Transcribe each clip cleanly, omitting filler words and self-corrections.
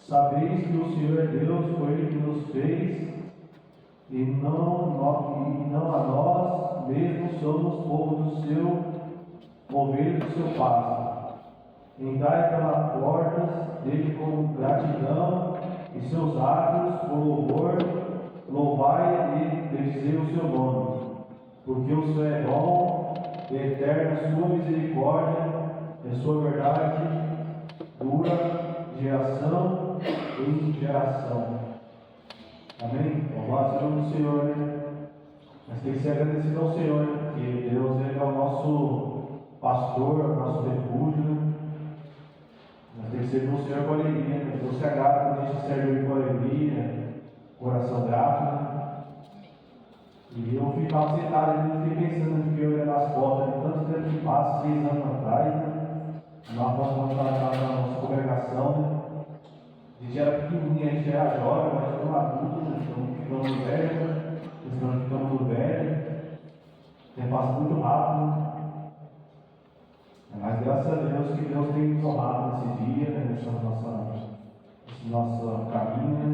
Sabeis que o Senhor é Deus, foi Ele que nos fez, e não a nós mesmos somos povo do seu, ovelha do seu pasto. Entrai pelas portas dele com gratidão, e seus átrios com louvor, louvai e bendizei o seu nome. Porque o Senhor é bom, e eterna sua misericórdia, e sua verdade dura geração em geração. Amém? Louvado seja o nome do Senhor, né? Mas tem que ser agradecido ao Senhor, né? Porque Deus é o nosso pastor, o nosso refúgio, né? Mas tem que ser com o Senhor com alegria, né? Deus se agrada quando a gente serve com alegria, coração grato, né? E eu ficava sentado ali e fiquei pensando, fiquei olhando as fotos, de tanto tempo que passa, 6 anos atrás, né? Uma foto na nossa congregação, né? A gente era pequenininho, a gente era jovem, mas estamos adultos, né? Estamos ficando velho, estamos ficando velho. O tempo passa muito rápido. Mas graças a Deus que Deus tem nos honrado nesse dia, né? nesse nosso caminho. Né?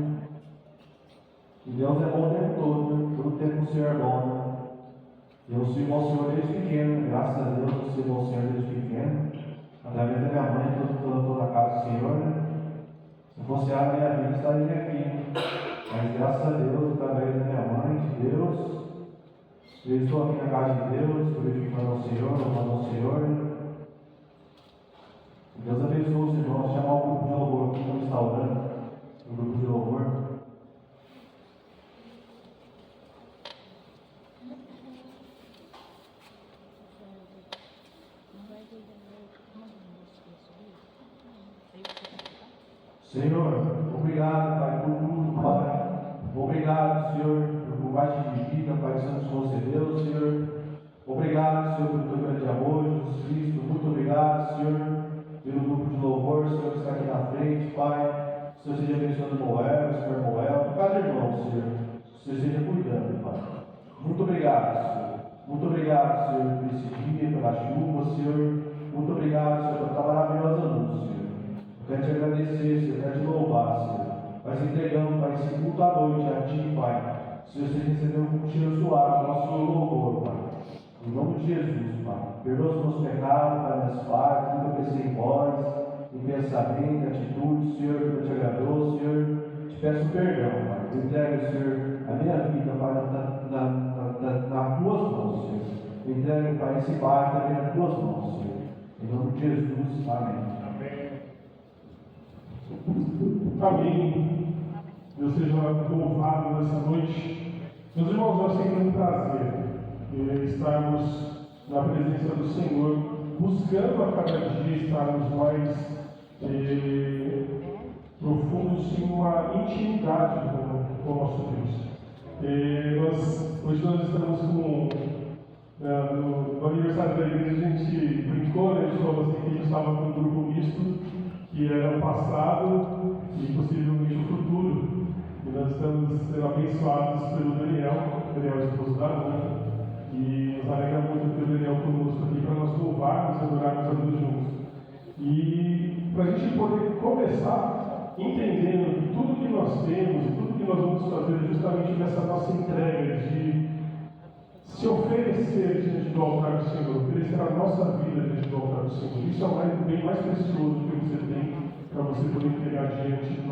E Deus é bom o tempo todo, né? Todo tempo o Senhor é bom. Né? Eu sirvo ao Senhor desde pequeno, graças a Deus eu sirvo ao Senhor desde pequeno. Através da minha mãe, estou na casa do Senhor. Né? Se fosse a minha vida, estaria aqui. Né? Mas graças a Deus, através da minha mãe, de Deus, eu estou aqui na casa de Deus, glorificando ao Senhor, louvando ao Senhor. Né? Deus abençoe os irmãos, chamar o grupo de louvor aqui, estamos instaurando o grupo de louvor. Senhor, obrigado, Pai, por tudo, Pai. Obrigado, Senhor, por mais de vida, Pai, que o Senhor nos concedeu, Senhor. Obrigado, Senhor, pelo teu grande amor, Jesus Cristo. Muito obrigado, Senhor, pelo grupo de louvor, Senhor, que está aqui na frente, Pai. O Senhor seja abençoando Moel, o Senhor Moel, cada irmão, Senhor. O Senhor seja cuidando, Pai. Muito obrigado, Senhor. Muito obrigado, Senhor, por esse dia, pela chuva, Senhor. Muito obrigado, Senhor, pela tua maravilhosa luz, Senhor. Eu quero te agradecer, Senhor, eu quero te louvar, Senhor. Vai se entregando, Pai, esse culto à noite a Ti, Pai. Senhor, você recebeu um cheiro suave, nosso louvor, Pai. Em nome de Jesus, Pai. Perdoa os meus pecados, Pai, minhas falhas, tudo que eu pensei em voz, em pensamento, em atitude, Senhor, que não te agradou, Senhor. Te peço perdão, Pai. Eu entrego, Senhor, a minha vida, Pai, nas tuas mãos, Senhor. Eu entrego, Pai, esse bar também nas tuas mãos, Senhor. Em nome de Jesus, amém. Amém. Deus seja louvado nessa noite. Meus irmãos, é sempre um prazer estarmos na presença do Senhor, buscando a cada dia estarmos mais profundos em uma intimidade com o nosso Deus. Hoje nós estamos no aniversário da igreja, a gente brincou, né? A gente falou assim que a gente estava com um grupo misto, que era o passado e possivelmente o futuro. E nós estamos sendo abençoados pelo Daniel esposo da Ana, e nos alegra muito ter o Daniel conosco aqui para nós louvarmos e adorarmos a Deus juntos. E para a gente poder começar entendendo que tudo que nós temos e tudo que nós vamos fazer é justamente nessa nossa entrega de se oferecer diante do altar do Senhor, oferecer a nossa vida diante do altar do Senhor. Isso é o bem mais precioso que você tem para você poder entregar diante do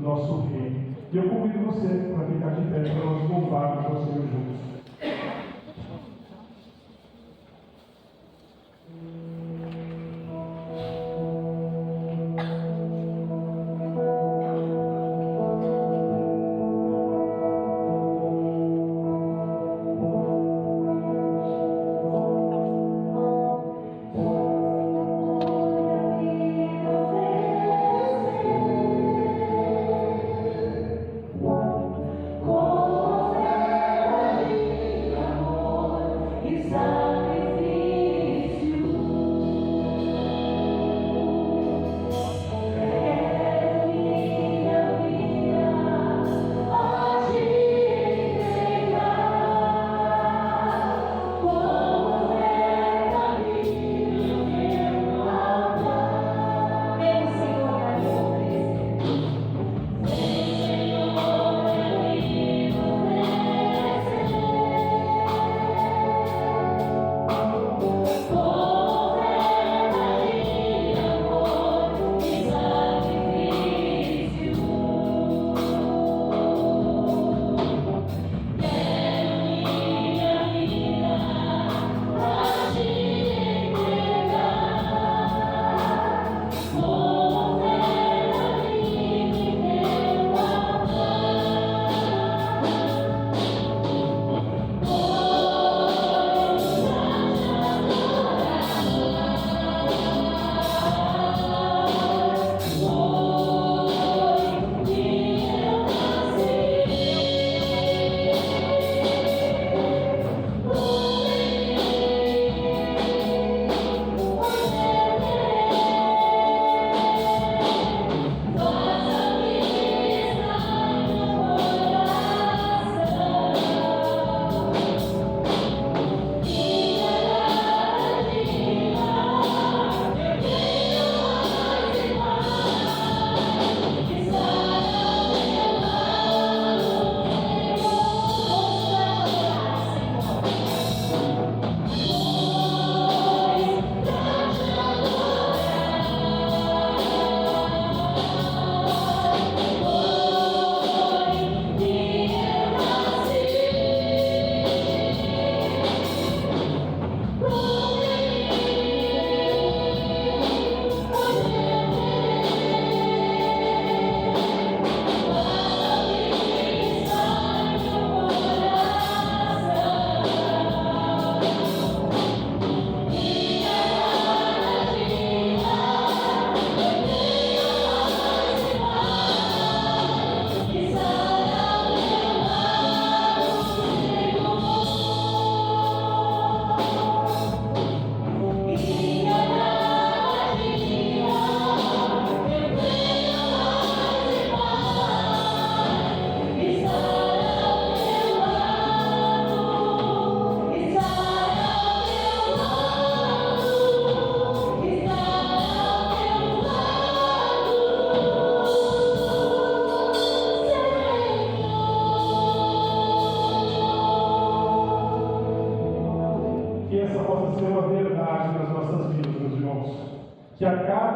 nosso Rei. E eu convido você para ficar de pé para nós louvarmos ao Senhor juntos. Oh,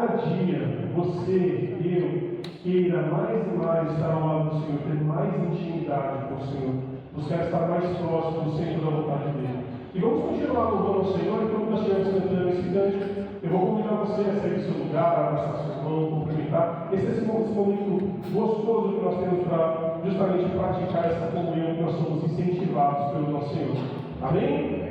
cada dia você, eu, queira mais e mais estar ao lado do Senhor, ter mais intimidade com o Senhor, buscar estar mais próximo do centro da vontade dele. E vamos continuar louvando ao Senhor, enquanto nós estivermos cantando esse cântico. Eu vou convidar você a sair do seu lugar, a abraçar sua irmão, cumprimentar. Esse momento gostoso que nós temos para justamente praticar essa comunhão que nós somos incentivados pelo nosso Senhor. Amém?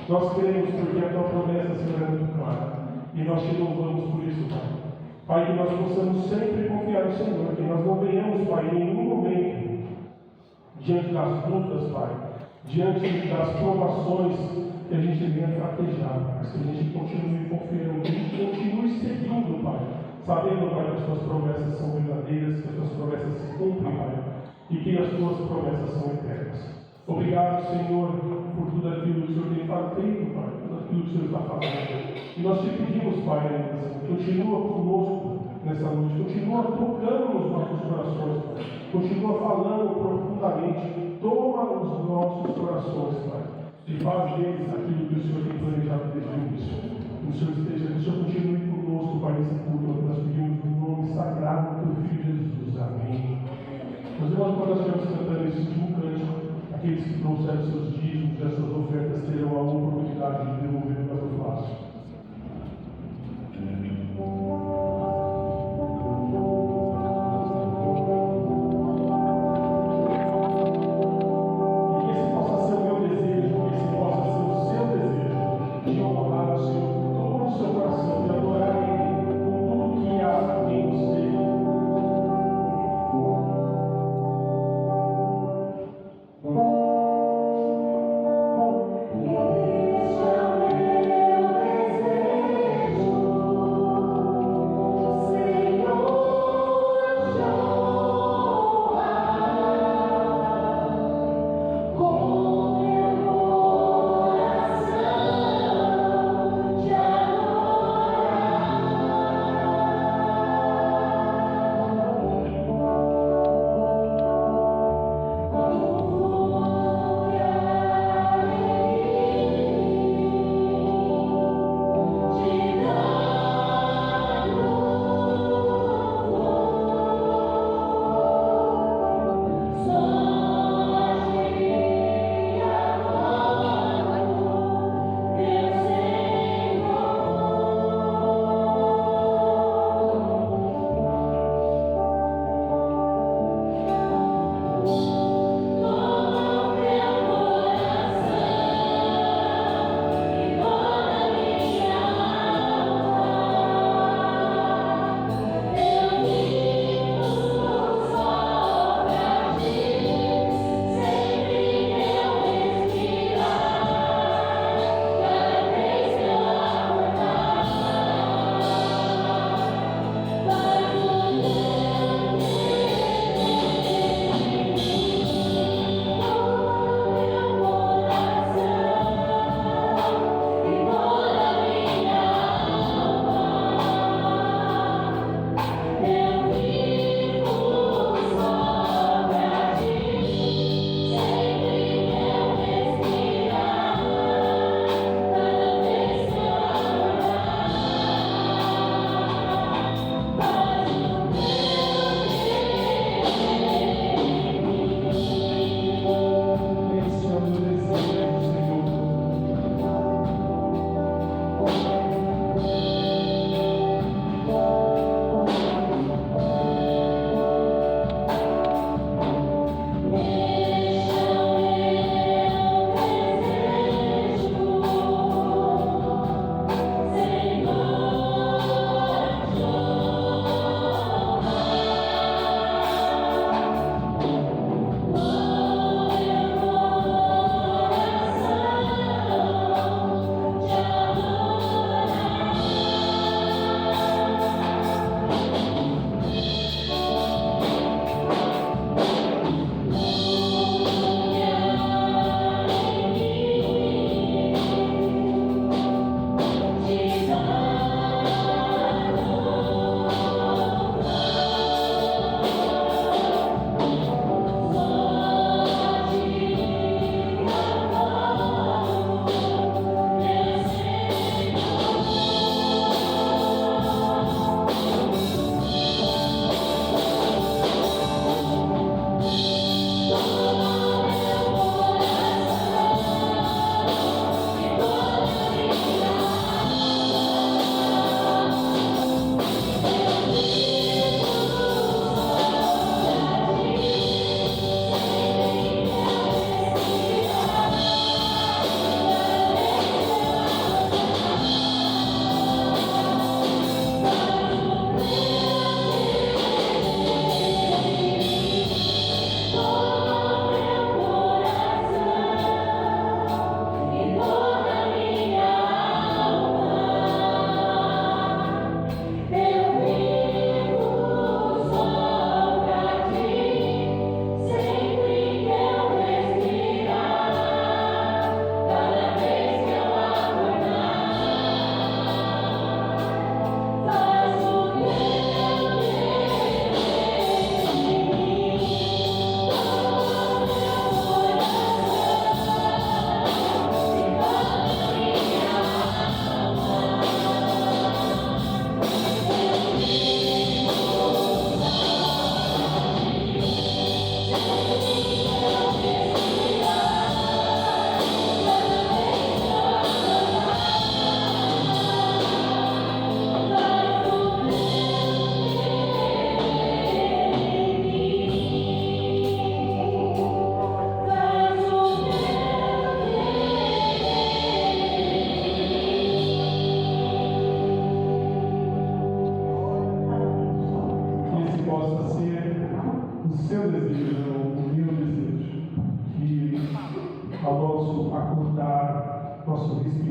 Nós cremos porque a tua promessa, Senhor, é muito clara. E nós te louvamos por isso, Pai. Pai, que nós possamos sempre confiar no Senhor, que nós não venhamos, Pai, em nenhum momento, diante das lutas, Pai, diante das provações, que a gente venha fraquejar, mas que a gente continue confiando, que a gente continue seguindo, Pai, sabendo, Pai, que as tuas promessas são verdadeiras, que as tuas promessas se cumprem, Pai, e que as tuas promessas são eternas. Obrigado, Senhor, por tudo aquilo que o Senhor tem feito, Pai, tudo aquilo que o Senhor está fazendo. E nós te pedimos, Pai, continua conosco nessa noite, continua tocando nos nossos corações, Pai. Continua falando profundamente, toma os nossos corações, Pai, e faz deles aquilo que o Senhor tem planejado desde o início. Que o Senhor esteja, que o Senhor continue conosco, Pai, nesse culto, nós pedimos no nome sagrado do teu Filho Jesus. Amém. Meus irmãos, quando nós estivermos cantando esse último cântico, aqueles que trouxeram seus dízimos, essas ofertas, terão a oportunidade de devolver mais o fácil. Este é o meu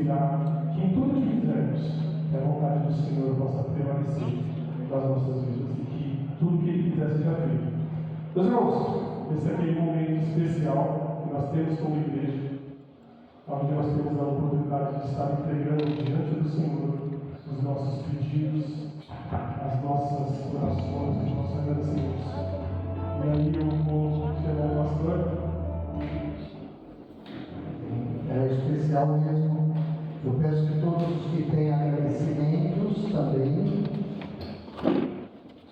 auxiliar que em tudo que fizermos, que a vontade do Senhor possa prevalecer nas nossas vidas e que tudo que Ele quiser seja feito. Meus irmãos, esse é aquele momento especial que nós temos como igreja, onde nós temos a oportunidade de estar entregando diante do Senhor os nossos pedidos, as nossas orações, os nossos agradecimentos. E aí eu vou chamar o pastor. É especial mesmo. Eu peço que todos que têm agradecimentos também,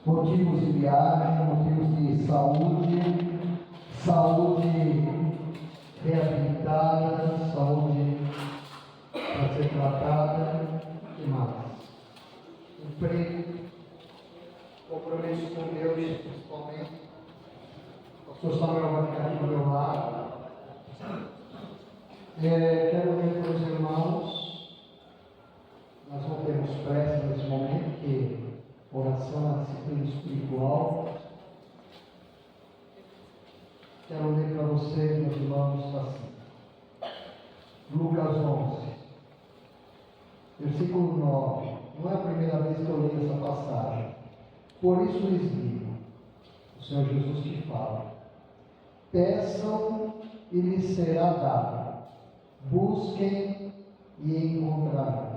motivos de viagem, motivos de saúde reabilitada, saúde para ser tratada e mais. Emprego, compromisso com Deus, principalmente. O pastor Samuel vai ficar aqui do meu lado. Quero ler para os irmãos. Nós não temos pressa nesse momento, porque oração é uma disciplina espiritual. Quero ler para vocês, meus irmãos, assim. Lucas 11, versículo 9. Não é a primeira vez que eu leio essa passagem. Por isso lhes digo, o Senhor Jesus que fala: peçam e lhes será dado. Busquem e encontrarão.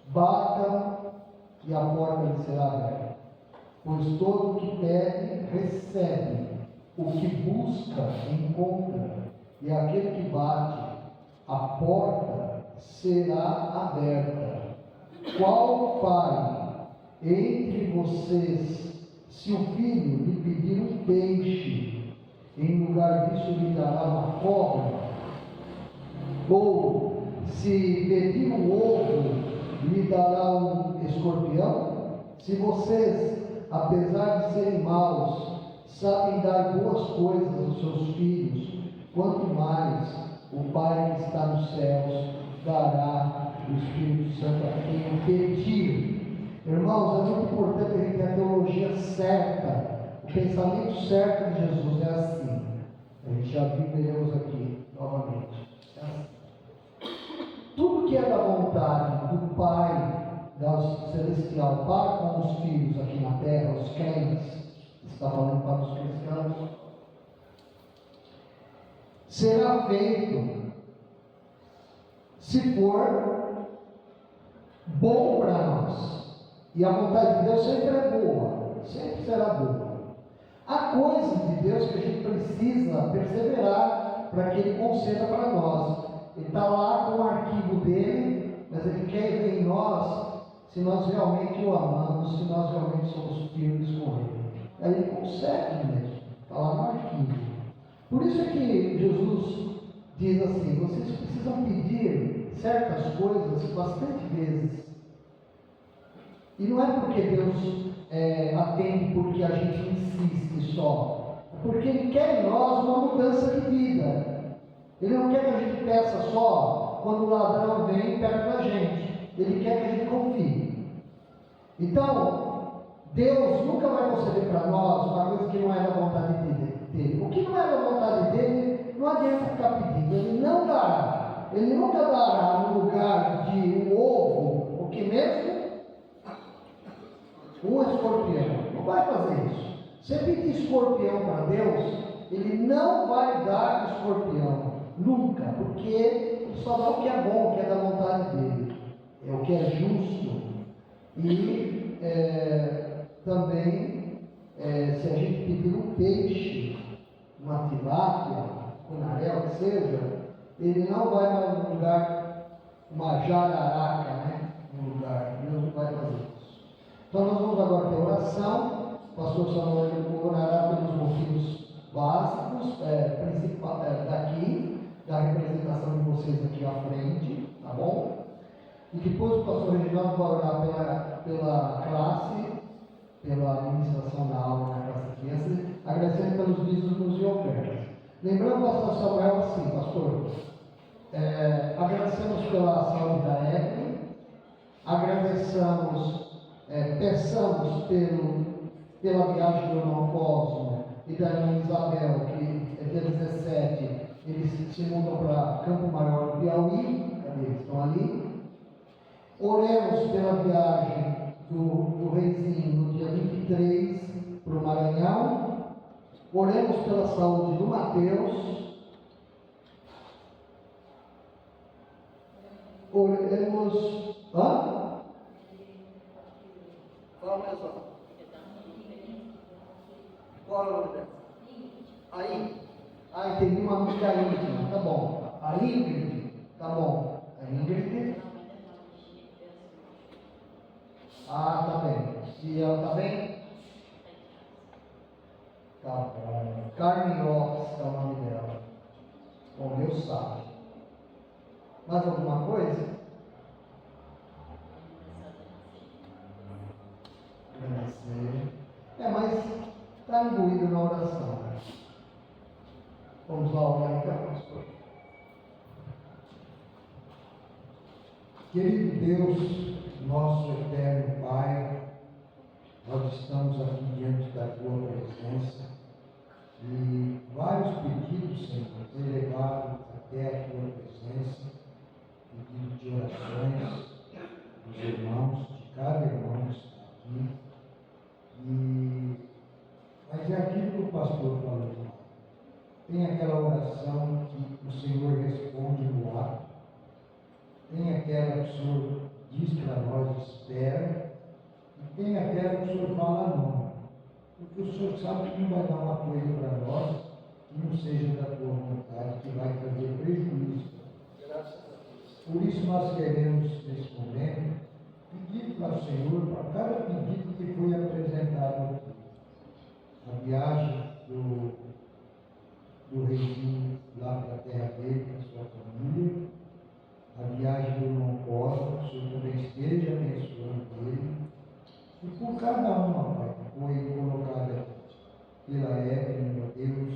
Batam e a porta lhes será aberta. Pois todo o que pede, recebe. O que busca, encontra. E aquele que bate, a porta será aberta. Qual pai entre vocês, se o filho lhe pedir um peixe, em lugar disso lhe dará uma cobra? Ou, se pedir um ovo, lhe dará um escorpião? Se vocês, apesar de serem maus, sabem dar boas coisas aos seus filhos, quanto mais o Pai que está nos céus dará o Espírito Santo a quem o pedir. Irmãos, é muito importante a gente ter a teologia certa, o pensamento certo de Jesus é assim. A gente já viu, veremos aqui novamente. É assim. Tudo que é da vontade do Pai Celestial para com os filhos aqui na terra, os crentes, está falando para os cristãos, será feito se for bom para nós. E a vontade de Deus sempre é boa, sempre será boa. Há coisas de Deus que a gente precisa perseverar para que Ele conceda para nós. Ele está lá com o arquivo dele, mas Ele quer ver em nós se nós realmente o amamos, se nós realmente somos firmes com Ele. Aí Ele consegue mesmo, está lá no arquivo. Por isso é que Jesus diz assim: vocês precisam pedir certas coisas bastante vezes. E não é porque Deus atende porque a gente insiste só, é porque Ele quer em nós uma mudança de vida. Ele não quer que a gente peça só quando o ladrão vem perto da gente. Ele quer que a gente confie. Então, Deus nunca vai conceder para nós uma coisa que não é da vontade dele. O que não é da vontade dele, não adianta ficar pedindo. Ele não dará. Ele nunca dará no lugar de um ovo, o que mesmo? Um escorpião. Não vai fazer isso. Você pedir escorpião para Deus, Ele não vai dar escorpião. Nunca, porque Ele só dá o que é bom, o que é da vontade dele. É o que é justo. E também, se a gente pedir um peixe, uma tilápia, um anel, que seja, Ele não vai dar no lugar, uma jararaca, né? No lugar. Deus não vai fazer isso. Então nós vamos agora ter oração. O pastor Samuel orará pelos motivos básicos, daqui, da representação de vocês aqui à frente, tá bom? E depois o pastor Reginaldo vai orar pela classe, pela administração da aula na classe de crianças, agradecendo pelos dízimos e ofertas. Lembrando o pastor Samuel assim, pastor, agradecemos pela saúde da Evelyn, peçamos pela viagem do irmão Cosmo e da irmã Isabel, que é dia 17, eles se mudam para Campo Maior do Piauí. Cadê? Eles estão ali. Oremos pela viagem do Reizinho no dia 23 para o Maranhão. Oremos pela saúde do Mateus. Oremos. Hã? Qual é o nome? Qual é o nome dela? Aí? Ah, entendi, uma amiga íntima, tá bom. A Ingrid, tá bom. A Ingrid. Ah, tá bem. E ela tá bem? Tá bom. Carmen Lopes é o nome dela. Bom, Deus sabe. Mais alguma coisa? Agradecer. Mas está imbuído na oração. Vamos lá orar então, pastor. Querido Deus, nosso eterno Pai, nós estamos aqui diante da Tua presença e vários pedidos, Senhor, elevados até a Tua presença, pedidos de orações dos irmãos, de cada irmão que está aqui. Mas é aquilo que o pastor falou. Tem aquela oração que o Senhor responde no ato. Tem aquela que o Senhor diz para nós, espera. E tem aquela que o Senhor fala não. Porque o Senhor sabe que não vai dar uma coisa para nós que não seja da tua vontade, que vai trazer prejuízo. Graças a Deus. Por isso nós queremos, nesse momento, pedir para o Senhor, para cada pedido que foi apresentado aqui. A viagem do Reizinho lá para a terra dele, para a sua família, a viagem do irmão Costa, que o Senhor também esteja abençoando ele, e por cada uma, Pai, que foi colocada pela Evelyn, meu Deus,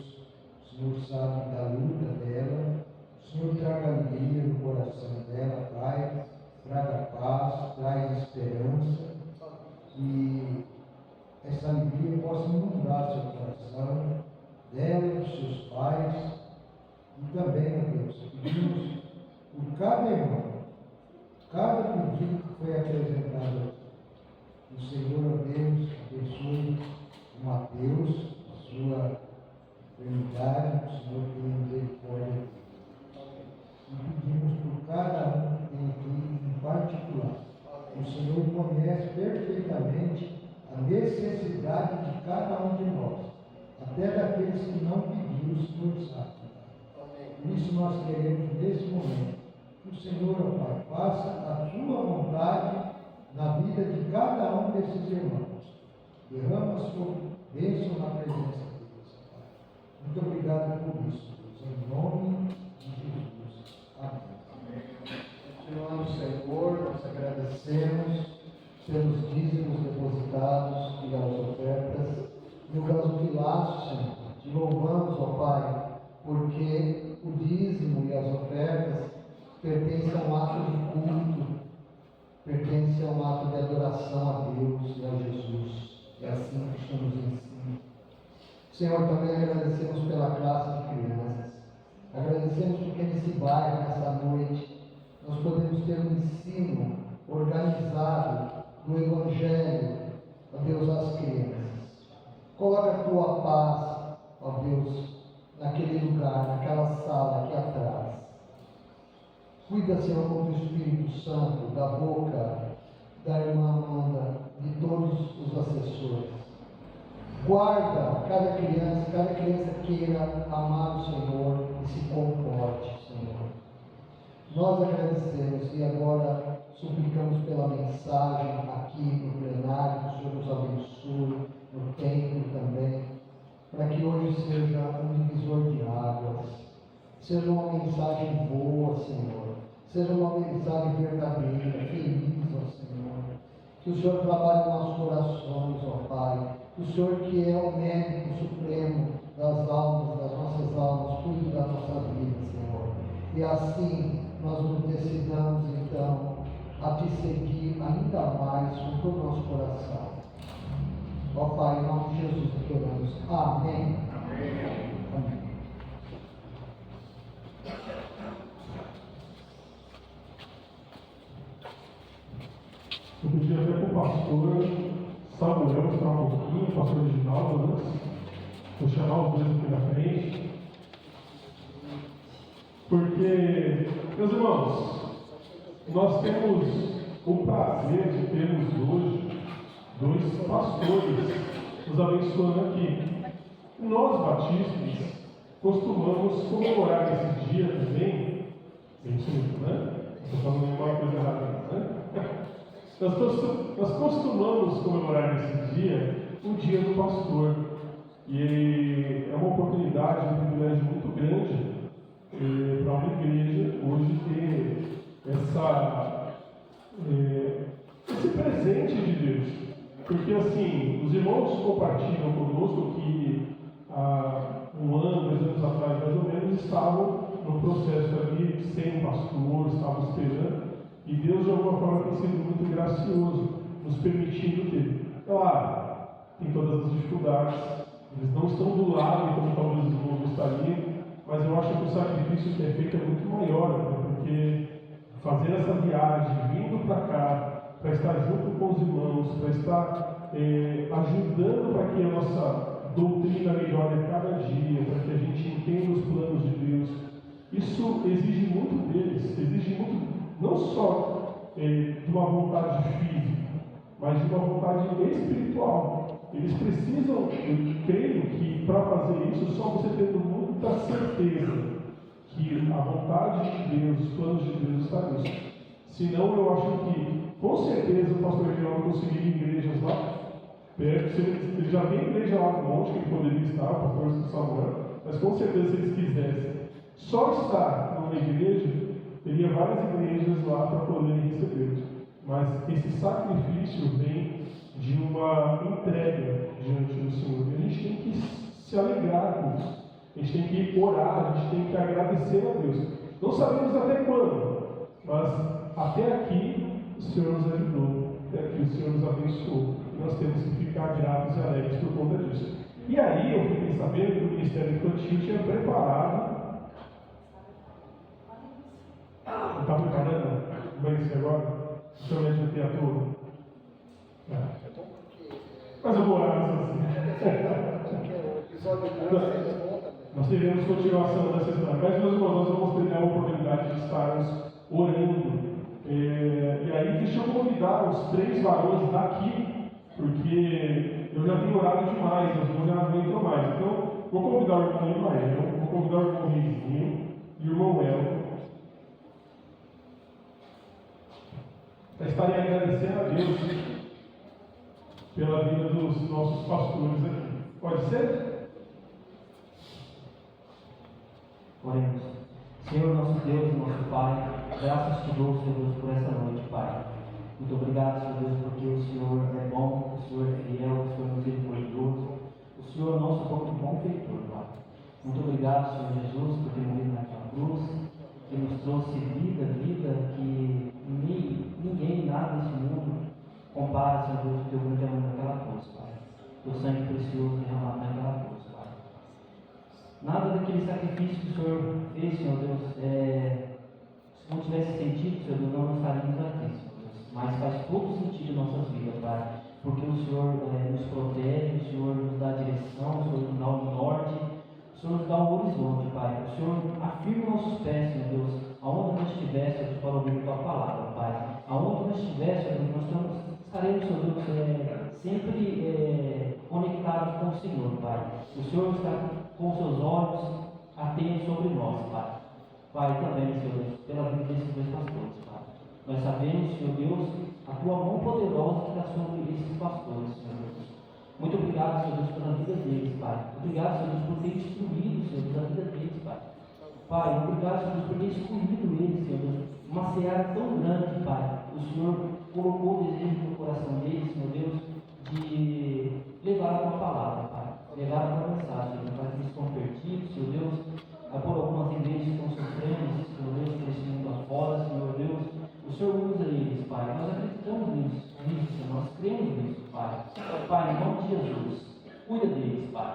o Senhor sabe da luta dela, o Senhor traga alegria no coração dela, Pai, traga paz, traz esperança, e essa alegria possa inundar seu coração, dela e dos seus pais, e também, meu Deus, pedimos por cada irmão, cada pedido que foi apresentado aqui. O Senhor, ó Deus, abençoe o Mateus, a sua enfermidade, o Senhor tenha misericórdia dele. E pedimos por cada um que tem aqui em particular. O Senhor conhece perfeitamente a necessidade de cada um de nós, até daqueles que não pediram, o Senhor sabe. Por isso nós queremos, nesse momento, que o Senhor, ó Pai, faça a sua vontade na vida de cada um desses irmãos. Derrama a sua bênção na presença deles, Pai. Muito obrigado por isso, Deus. Em nome de Jesus. Amém. Continuando, Senhor, nós agradecemos pelos dízimos depositados e as ofertas e o gasofilaço, Senhor. Te louvamos, ó Pai, porque o dízimo e as ofertas pertencem a um ato de culto, pertencem a um ato de adoração a Deus e a Jesus. É assim que o Senhor nos ensina. Senhor, também agradecemos pela classe de crianças. Agradecemos porque nesse bairro, nessa noite, nós podemos ter um ensino organizado do Evangelho, ó Deus, às crianças. Coloca a tua paz, ó Deus, naquele lugar, naquela sala aqui atrás. Cuida, Senhor, com o Espírito Santo, da boca da irmã Amanda, de todos os assessores. Guarda cada criança queira amar o Senhor e se comporte, Senhor. Nós agradecemos e agora suplicamos pela mensagem aqui no plenário, que o Senhor nos abençoe, no templo também, para que hoje seja um divisor de águas, seja uma mensagem boa, Senhor, seja uma mensagem verdadeira, feliz, ó Senhor. Que o Senhor trabalhe em nossos corações, ó Pai. Que o Senhor, que é o médico supremo das almas, das nossas almas, cuide das nossas vidas, Senhor. E assim nós nos decidamos, então, a te seguir ainda mais com todo o nosso coração. Ó Pai, em nome de Jesus que oramos. Amém. Amém. Amém. Eu pedi até para o pastor Samuel mostrar um pouquinho, o pastor Reginaldo, antes. Vou chamar os dois aqui na frente. Porque, meus irmãos, nós temos o prazer de termos hoje dois pastores nos abençoando aqui. Nós, batistas, costumamos comemorar esse dia também. Bem bonito, né? Estou falando alguma coisa errada, né? Nós costumamos comemorar nesse dia o dia do pastor. E é uma oportunidade, um privilégio muito grande para uma igreja hoje ter esse presente de Deus. Porque assim, os irmãos compartilham conosco que há 1 ano, 2 anos atrás mais ou menos, estavam no processo ali sem um pastor, estavam esperando, e Deus de alguma forma tem sido muito gracioso, nos permitindo ter. Claro, tem todas as dificuldades, eles não estão do lado como talvez os irmãos gostariam, mas eu acho que o sacrifício que é feito é muito maior, né? Porque fazer essa viagem, vindo para cá, para estar junto com os irmãos, para estar ajudando para que a nossa doutrina melhore a cada dia, para que a gente entenda os planos de Deus, isso exige muito deles, exige muito, não só de uma vontade física, mas de uma vontade espiritual. Eles precisam, eu creio que para fazer isso, só você tendo muita certeza que a vontade de Deus, os planos de Deus está nisso. Senão, eu acho que, com certeza, o pastor Reginaldo conseguiria igrejas lá perto. Ele já tem igreja lá no monte que ele poderia estar, o pastor Samuel, mas com certeza, se eles quisessem só estar numa igreja, teria várias igrejas lá para poderem recebê-los. Mas esse sacrifício vem de uma entrega diante do Senhor. E a gente tem que se alegrar com isso. A gente tem que orar, a gente tem que agradecer a Deus. Não sabemos até quando, mas até aqui o Senhor nos ajudou, até aqui o Senhor nos abençoou. E nós temos que ficar gratos e alegres por conta disso. E aí eu fiquei sabendo que o Ministério Infantil tinha preparado. Está preparando? Vai ser agora? O senhor vai ter a turma? Mas eu vou orar assim. Nós teremos continuação dessa história. Mas, meus irmãos, nós vamos ter a oportunidade de estarmos orando. E aí, deixa eu convidar os 3 varões daqui, porque eu já tenho orado demais, os irmãos já não entram mais. Então, vou convidar o irmão Imael, vou convidar o irmão Reizinho e o irmão El para estarem agradecendo a Deus pela vida dos nossos pastores aqui. Pode ser? Oremos. Senhor, nosso Deus e nosso Pai, graças te dou, Senhor Deus, por essa noite, Pai. Muito obrigado, Senhor Deus, porque o Senhor é bom, o Senhor é fiel, o Senhor é misericordioso, o Senhor é o nosso bom feitor, Pai. Muito obrigado, Senhor Jesus, por ter morrido na tua cruz, que nos trouxe vida que ninguém, nada nesse mundo compara, Senhor Deus, o teu grande amor naquela cruz, Pai. Teu sangue precioso derramado naquela cruz, Pai. Nada daquele sacrifício que o Senhor fez, Senhor Deus, se não tivesse sentido, Senhor Deus, não estaríamos aqui, Senhor Deus. Mas faz todo sentido em nossas vidas, Pai. Porque o Senhor nos protege, o Senhor nos dá a direção, o Senhor nos dá o norte, o Senhor nos dá o horizonte, Pai. O Senhor afirma nossos pés, Senhor Deus, aonde nós estivéssemos para ouvir a tua palavra, Pai. Aonde nós estivéssemos, nós estaremos, Senhor Deus, sempre conectados com o Senhor, Pai. O Senhor está com os seus olhos atentos sobre nós, Pai. Pai, também, Senhor Deus, pela vida desses 2 pastores, Pai. Nós sabemos, Senhor Deus, a tua mão poderosa que está sobre esses pastores, Senhor Deus. Muito obrigado, Senhor Deus, pela vida deles, Pai. Obrigado, Senhor Deus, por ter instruído, Senhor Deus, a vida deles, Pai. Pai, obrigado, Senhor Deus, por ter escolhido eles, Senhor Deus, uma seara tão grande, Pai. O Senhor colocou o desejo no coração deles, Senhor Deus, de levar a tua palavra, Pai. Levar a tua mensagem, para que eles convertidos, Senhor Deus, por algumas igrejas que estão sofrendo, Senhor Deus, por esse mundo afora, Senhor Deus. O Senhor usa eles, Pai. Nós acreditamos nisso, Senhor. Nós cremos nisso, Pai. Pai, em nome de Jesus, cuida deles, Pai.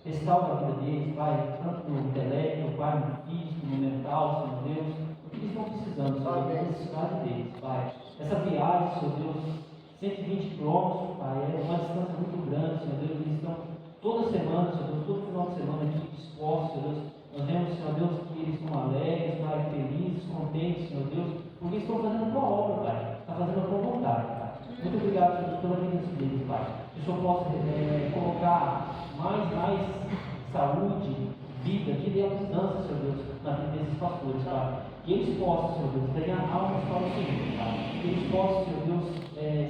Restaura a vida deles, Pai, tanto no intelecto, Pai, no físico, no mental, Senhor Deus. O que eles estão precisando. precisando, Senhor, da necessidade deles, Pai. Essa viagem, Senhor Deus, 120 quilômetros, Pai, é uma distância muito grande, Senhor Deus, eles estão toda semana, Senhor Deus, todo final de semana aqui dispostos, Senhor Deus. Nós vemos, Senhor Deus, que eles estão alegres, Pai, felizes, contentes, Senhor Deus, porque eles estão fazendo a tua obra, Pai. Está fazendo a tua vontade, Pai. Muito obrigado, Senhor Deus, pela vida deles, Pai. Que o Senhor possa colocar mais saúde, vida, que dê abundância, Senhor Deus, na vida desses pastores, Pai. Que eles possam, Senhor Deus, ganhar almas para o Senhor, Pai. Que eles possam, Senhor Deus,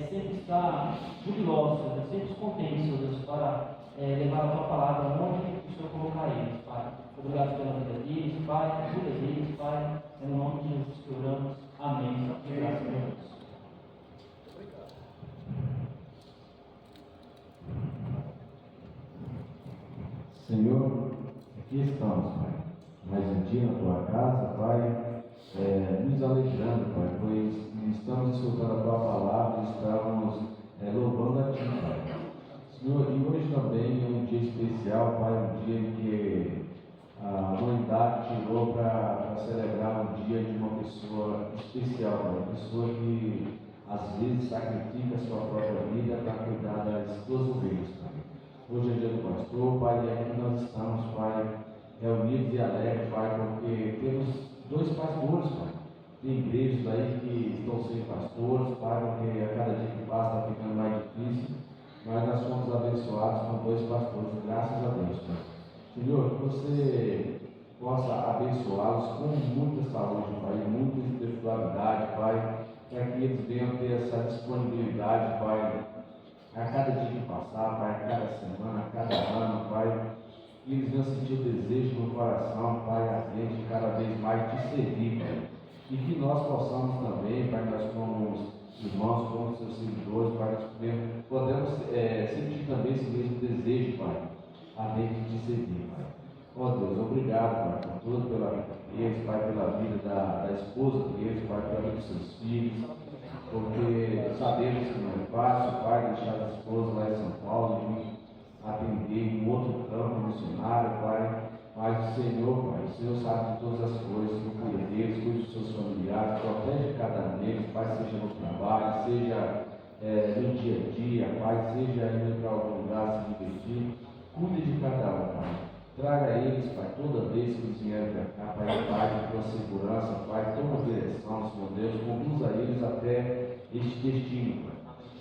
sempre estar jubilosos, Senhor Deus, sempre contentes, Senhor Deus, para levar a tua palavra onde o Senhor colocar eles, Pai. Obrigado pela vida deles, Pai, ajuda deles, Pai. É no nome de Jesus que oramos. Amém. E graças a Deus. Senhor, aqui estamos, Pai. Mais um dia na tua casa, Pai, nos alegrando, Pai, pois estamos escutando a tua palavra e estamos louvando a ti, Pai. Senhor, e hoje também é um dia especial, Pai, um dia que a humanidade tirou para celebrar um dia de uma pessoa especial, Pai, uma pessoa que às vezes sacrifica a sua própria vida para cuidar das tuas ovelhas, Pai. Hoje é dia do pastor, Pai, e aqui nós estamos, Pai, reunidos e alegres, Pai, porque temos 2 pastores, Pai. Tem igrejas aí que estão sem pastores, Pai, porque a cada dia que passa está ficando mais difícil, mas nós fomos abençoados com 2 pastores, graças a Deus, Pai. Senhor, que você possa abençoá-los com muita saúde, Pai, muita espiritualidade, Pai, para que eles venham ter essa disponibilidade, Pai, a cada dia que passar, Pai, a cada semana, a cada ano, Pai, que eles venham sentir o desejo no coração, Pai, ardente cada vez mais de servir, Pai. E que nós possamos também, Pai, nós como irmãos, como seus seguidores, Pai, nós podemos sentir também esse mesmo desejo, Pai, ardente de servir, Pai. Ó Deus, obrigado, Pai, por tudo, pela vida deles, Pai, pela vida da esposa deles, Pai, pela vida dos seus filhos, porque sabemos que não é fácil, Pai, deixar a esposa lá em São Paulo e vir atender em outro campo missionário, Pai, mas o Senhor, Pai, o Senhor sabe de todas as coisas, o Senhor cuida deles, cuida dos seus familiares, protege cada um deles, Pai, seja no trabalho, seja no dia a dia, Pai, seja indo para algum lugar se divertir, cuide de cada um, Pai. Traga eles, Pai, toda vez que eles vierem para cá, Pai, Pai, com tua segurança, Pai, toma direção, Senhor Deus, conduza eles até este destino, Pai.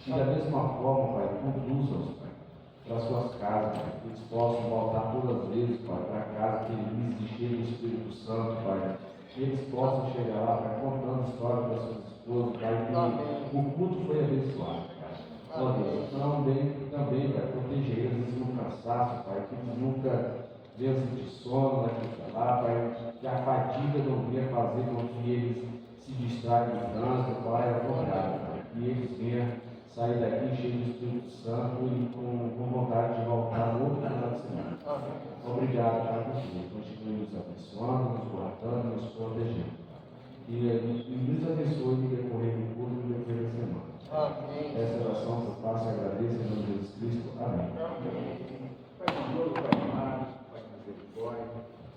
E da mesma forma, Pai, conduza-os, Pai, para suas casas, Pai, que eles possam voltar todas as vezes, Pai, para casa felizes e cheios do Espírito Santo, Pai. Que eles possam chegar lá, Pai, contando a história das suas esposas, Pai, que o culto foi abençoado, Pai. Ó Deus, também, Pai, proteger eles no cansaço, Pai, que eles nunca venham sentir sono daqui para lá, Pai, que a fadiga não venha fazer com que eles se distraem do trânsito, Pai, ao contrário, Pai, que eles venham sair daqui cheios do Espírito Santo e com vontade de voltar no outro final de semana. Obrigado, Pai, por tudo. Continue nos abençoando, nos guardando, nos protegendo. E nos abençoe no decorrer do culto e no decorrer da semana. Amém. Essa oração que eu faço e agradeço em nome de Jesus Cristo. Amém. Pai bondoso, Pai amado, Pai de misericórdia,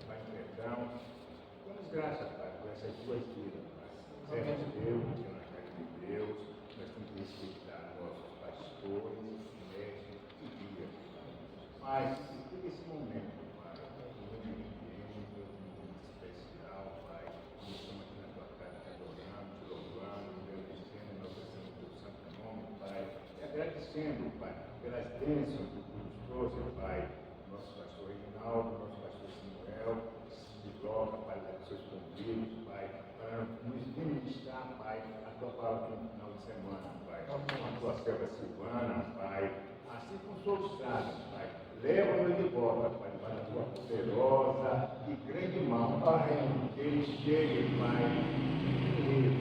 Pai de perdão. Damos graças, Pai, por essas duas vidas, Pai. Servos de Deus, que nós queremos de Deus, nós temos que respeitar nossos pastores, mestres e guias. Mas, nesse momento, Pai, muito especial, Pai, nós estamos aqui na tua casa te adorando, te louvando, agradecendo, enaltecendo o teu santo nome, Pai, e agradecendo, Pai, pelas bênçãos que tu nos trouxe, Pai, nosso pastor Reginaldo, nosso pastor Samuel, que se desloca, Pai, dos seus convívios, Pai, para nos ministrar, Pai, a tua palavra no final de semana, Pai, a tua serva Silvana, Pai, assim como todos sabem, Pai, leva-nos de volta, Pai, para a tua poderosa e grande mão, Pai, que ele chegue, Pai, ileso,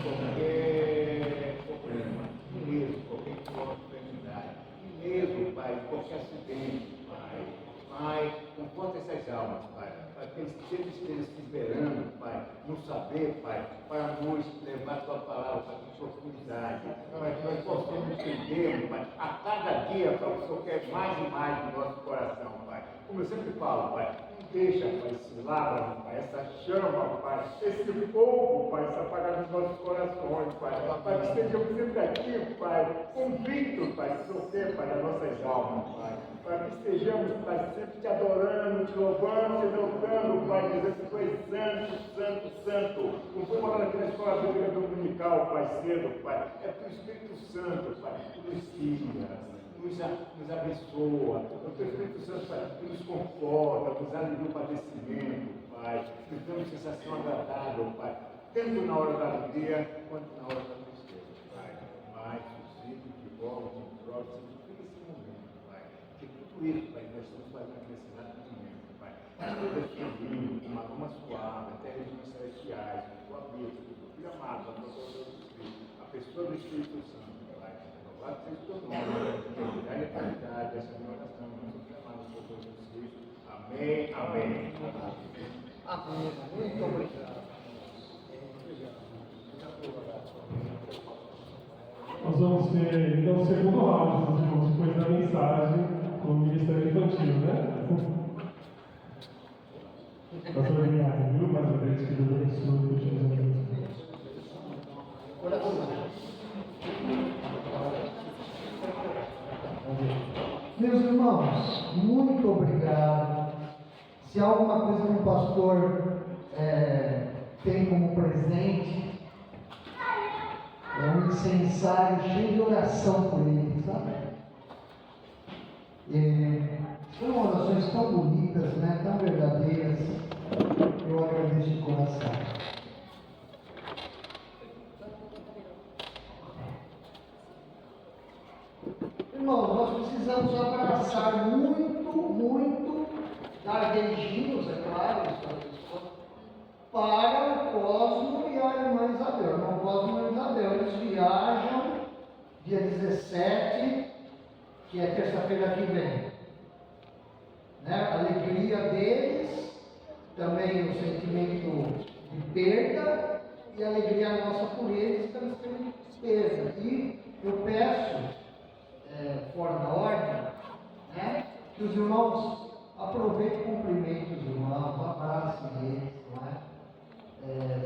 qualquer problema, ileso, qualquer oportunidade, ileso, Pai, qualquer acidente, Pai. Pai, conforta essas almas, Pai, para que eles sempre estejam se esperando, Pai, no saber, Pai, para nos levar a tua palavra para a profundidade, para que nós possamos entender, Pai, a cada dia, Pai, o Senhor quer mais e mais no nosso coração, Pai. Como eu sempre falo, Pai, um deixa, Pai, esse lavra, Pai, essa chama, Pai, esse fogo, Pai, se apagar nos nossos corações, Pai, para que estejamos sempre aqui, Pai, convictos, Pai, de você, Pai, das nossas almas, Pai, para que estejamos, Pai, sempre te adorando, te louvando, te exaltando, Pai, dizendo que tu és santo, santo, santo, como foi falado aqui na escola bíblica dominical, Pai, cedo, Pai, é teu Espírito Santo, Pai, que nos guia, nos abençoa, o teu Espírito Santo, Pai, que nos conforta, nos alivia o padecimento, Pai, nos dá uma sensação agradável, Pai, tanto na hora da alegria quanto na hora da tristeza, Pai. Mais, suscito, que volta, que prova, santifica esse momento, Pai. Que tudo isso, Pai, nós estamos fazendo nesse exato momento, Pai. Tudo é servindo, com uma alma suave, até regiões celestiais, com tua bênção, com o teu filho amado, a tua Espírito, a pessoa do Espírito Santo, Pai. Louvado seja o teu nome, da eternidade, essa minha oração, muito clamada por todos vocês. Amém, amém. Amém. Muito obrigado. Nós vamos ter, então, o segundo round, meus irmãos, depois da mensagem com o Ministério Infantil, né? Pastor, obrigado, viu? Mais uma vez, que Deus abençoe e continue abençoando. Meus irmãos, muito obrigado. Se há alguma coisa que o pastor tem como presente, é um incensário cheio de oração por ele, sabe? São orações tão bonitas, né? Tão verdadeiras. Eu agradeço de coração. Irmãos, nós precisamos abraçar muito, dar beijinhos, é claro, para o Cosmo e a irmã Isabel. O irmão Cosmo e a irmã Isabel, eles viajam dia 17, que é terça-feira que vem. Né? A alegria deles, também o sentimento de perda e a alegria nossa por eles, estamos tendo perda. E eu peço, fora da ordem, né, que os irmãos aproveitem e cumprimentem os irmãos, abracem eles, não é?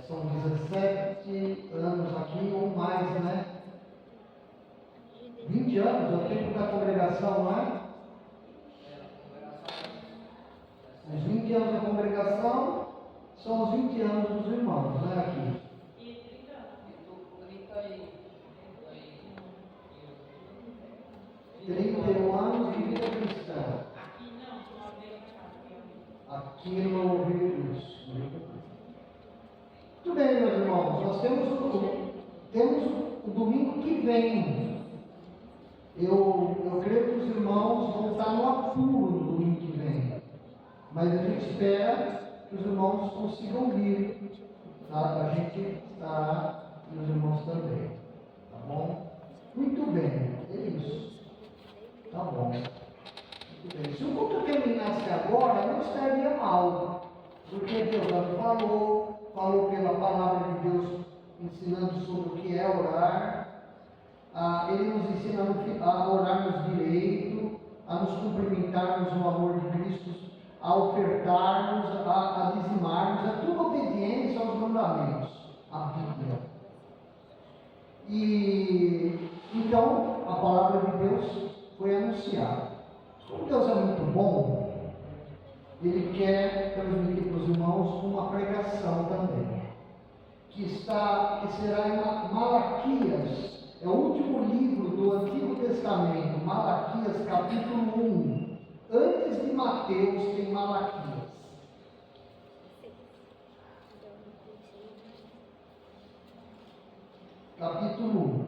São 17 anos aqui ou mais, né? 20 anos é o tempo da congregação, não é? Os 20 anos da congregação são os 20 anos dos irmãos, né? Aqui. 31 anos de vida cristã. Aqui no Rio isso. Muito bem, meus irmãos, nós temos o domingo que vem. Eu creio que os irmãos vão estar no apuro no domingo que vem. Mas a gente espera que os irmãos consigam vir. Tá? A gente estará e os irmãos também. Tá bom? Muito bem, é isso. Tá bom. Muito bem. Se o culto terminasse agora, não estaria mal. Porque Deus já falou pela palavra de Deus, ensinando sobre o que é orar. Ele nos ensina a orarmos direito, a nos cumprimentarmos no amor de Cristo, a ofertarmos, a dizimarmos, é tudo obediência aos mandamentos, a Bíblia. E então a palavra de Deus foi anunciada. Como Deus é muito bom, Ele quer transmitir para os irmãos uma pregação também, que será em Malaquias. É o último livro do Antigo Testamento, Malaquias, capítulo 1. Antes de Mateus tem Malaquias. Capítulo 1.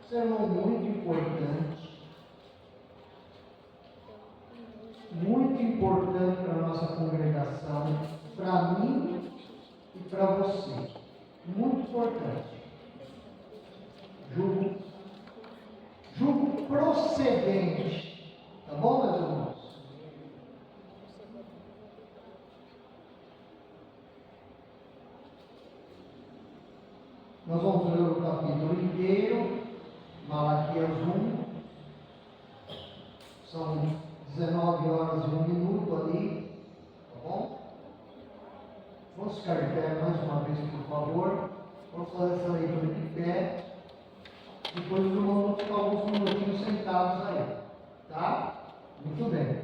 Sermão muito importante. Muito importante para a nossa congregação, para mim e para você. Muito importante. Julgo procedente. Tá bom, meus irmãos? Nós vamos ler o capítulo inteiro, Malaquias 1. São 19h01 ali, tá bom? Vamos ficar de pé mais uma vez, por favor. Vamos fazer essa leitura de pé. Depois os irmãos vão ficar alguns minutinhos sentados aí, tá? Muito bem.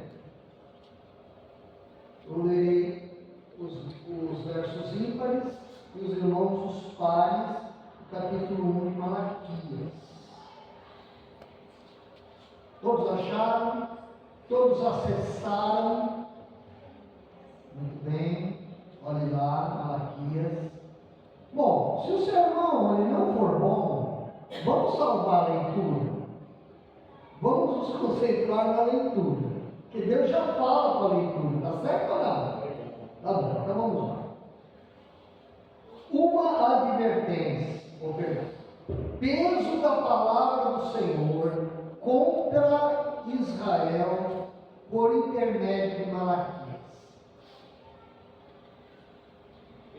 Eu lerei os versos ímpares e os irmãos os pares, capítulo 1 de Malaquias. Todos acharam? Todos acessaram? Muito bem. Olhe lá, Malaquias. Bom, se o sermão ele não for bom, vamos salvar a leitura. Vamos nos concentrar na leitura. Porque Deus já fala com a leitura, tá certo ou não? Tá bom, então vamos lá. Uma advertência, ou perdão, peso da palavra do Senhor contra Israel por intermédio de Malaquias.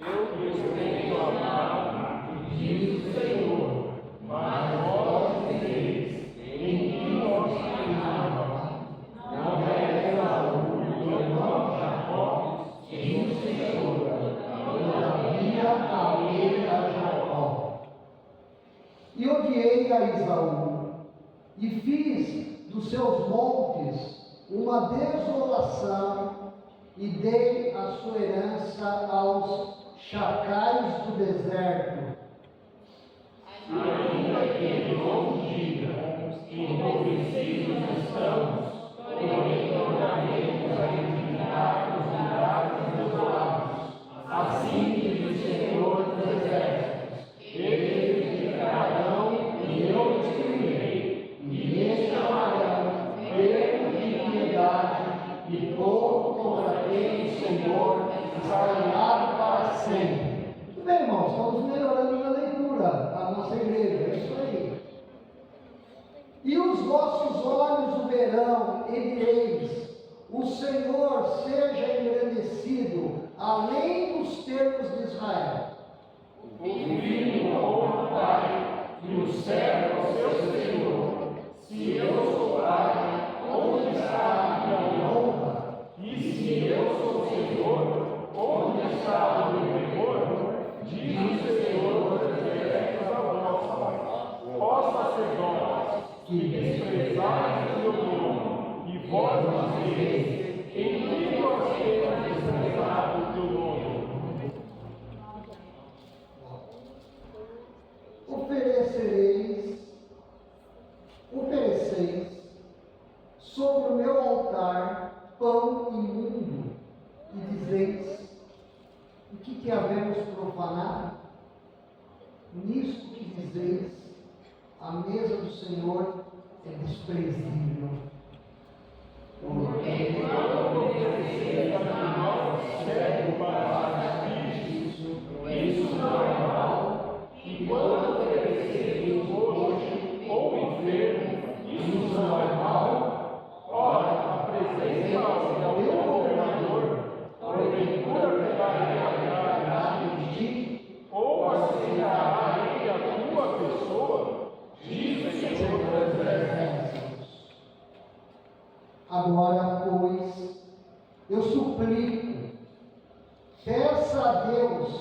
Eu vos tenho amado, diz o Senhor, mas vós dizeis, em que nós temos amado? Não é Esaú, meu irmão Jacó, diz o Senhor, todavia amei a Jacó. E odiei a Esaú, e fiz dos seus montes uma desolação, e dei a sua herança aos chacais do deserto. Ainda que não diga, empobrecidos estamos, porém tornaremos a edificar os lugares desolados. Assim diz o Senhor dos Exércitos: eles edificarão e eu destruirei, e me chamarão termo de piedade e povo contra quem o Senhor exalado para sempre. Muito bem, irmãos, estamos melhorando na leitura, a nossa igreja, é isso aí. E os vossos olhos o verão, e direis: o Senhor seja engrandecido, além dos termos de Israel. O filho honra o pai, e o servo ao seu senhor. Se eu sou pai, onde está a minha honra? E se eu sou senhor, onde está o meu temor? Diz o Senhor dos Exércitos a vós: ó sacerdotes, que desprezais o meu nome, e vós dizeis: em que nós temos desprezado o teu nome? Ofereceis sobre o meu altar pão imundo, e dizeis: o que havemos profanado? Nisto que dizeis, a mesa do Senhor é desprezível. Porque quando ofereceis animal cego para sacrifício, isso não é mal, e quando ofereceis coxo ou enfermo, isso não é mal. Ora, apresenta ao teu governador, porventura pegarei a de ti, ou aceitará ele a tua pessoa, diz o Senhor dos Exércitos. Agora, pois, eu suplico, peça a Deus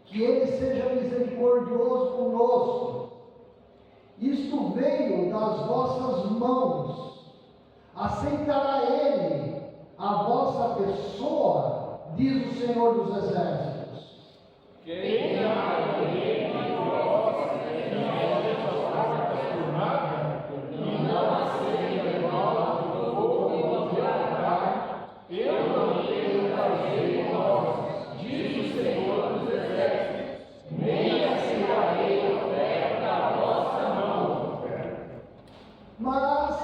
que Ele seja misericordioso conosco. Isto veio das vossas mãos. Aceitará Ele a vossa pessoa, diz o Senhor dos Exércitos. Quem há de vós que fecha as portas por nada, e não aceita mal do fogo de altar, eu não tenho prazer em vós, diz o Senhor dos Exércitos, nem aceitarei a oferta da vossa mão. Mas,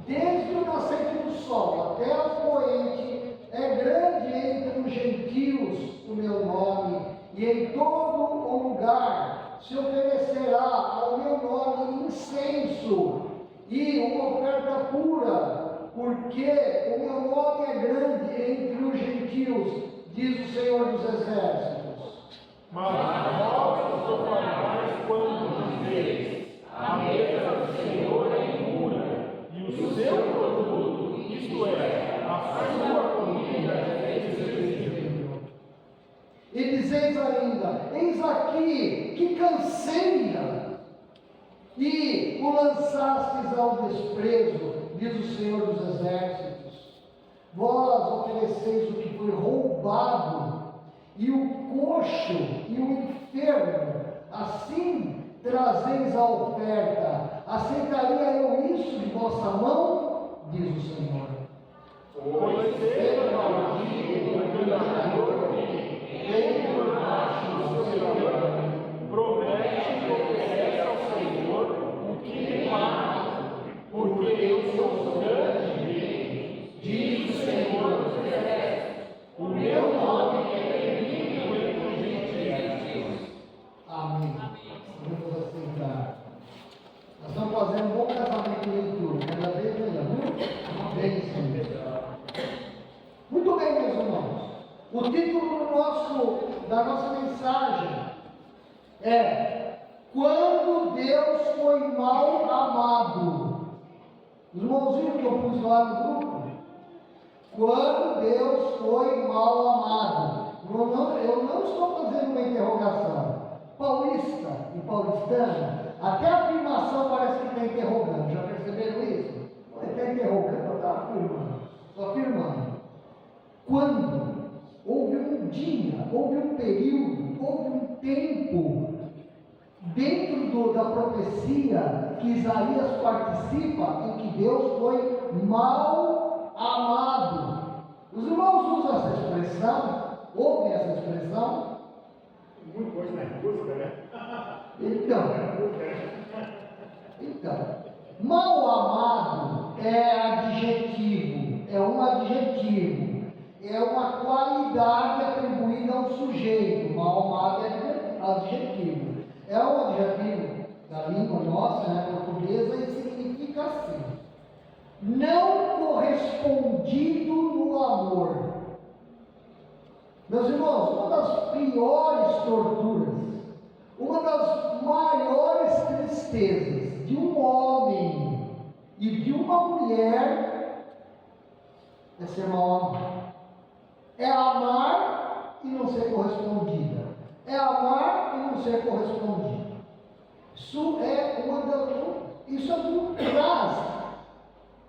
desde o nascente do sol até ao poente, é grande entre os gentios o meu nome, e em todo o lugar se oferecerá ao meu nome incenso e uma oferta pura, porque o meu nome é grande entre os gentios, diz o Senhor dos Exércitos. Mas vós os profanais quando dizeis, a mesa do Senhor é impura, e o seu produto, isto E dizeis ainda: eis aqui, que canseira, e o lançastes ao desprezo, diz o Senhor dos Exércitos. Vós ofereceis o que foi roubado, e o coxo e o enfermo, assim trazeis a oferta. Aceitaria eu isso de vossa mão? Diz o Senhor. Pois seja maldito o enganador que, tendo por baixo o seu trabalho, promete e oferece ao Senhor o que tem mais, porque eu sou grande rei, diz o Senhor dos Exércitos. O meu nome é terrível entre os gentios. Amém. Vamos aceitar. Nós estamos fazendo um bom casamento de leitura, cada vez melhor, viu? Bem, Senhor. Muito bem, meus irmãos. O título da nossa mensagem é: quando Deus foi mal amado. Os irmãozinhos que eu pus lá no grupo. Quando Deus foi mal amado. Eu não estou fazendo uma interrogação. Paulista e paulistana, até a afirmação parece que está interrogando. Já perceberam isso? Ele está interrogando, eu estava afirmando. Estou afirmando. Quando houve um dia, houve um período, houve um tempo dentro da profecia que Isaías participa, em que Deus foi mal amado. Os irmãos usam essa expressão, ouvem essa expressão? Muito hoje na música, né? Então, mal amado é adjetivo, é um adjetivo, é uma qualidade atribuída ao sujeito. Mal amado é adjetivo. É um adjetivo da língua nossa, né, portuguesa, e significa assim: não correspondido no amor. Meus irmãos, uma das piores torturas, uma das maiores tristezas de um homem e de uma mulher é ser mal amado. É amar e não ser correspondida. É amar e não ser correspondido. Isso traz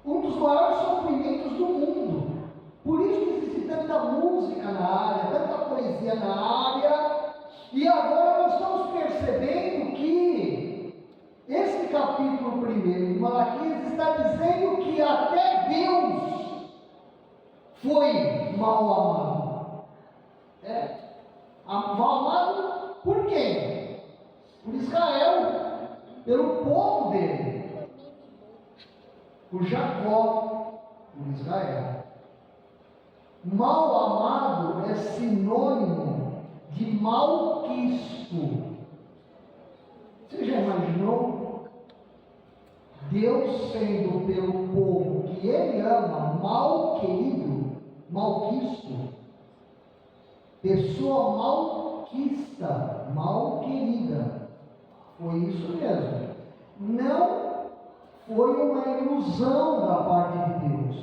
um dos maiores sofrimentos do mundo. Por isso que existe tanta música na área, tanta poesia na área. E agora nós estamos percebendo que esse capítulo 1 de Malaquias está dizendo que até Deus foi mal amado. Mal amado por quem? Por Israel, pelo povo dele, por Jacó, por Israel. Mal amado é sinônimo de malquisto. Você já imaginou Deus sendo pelo povo que ele ama mal querido, malquisto? Pessoa malquista, mal querida. Foi isso mesmo. Não foi uma ilusão da parte de Deus.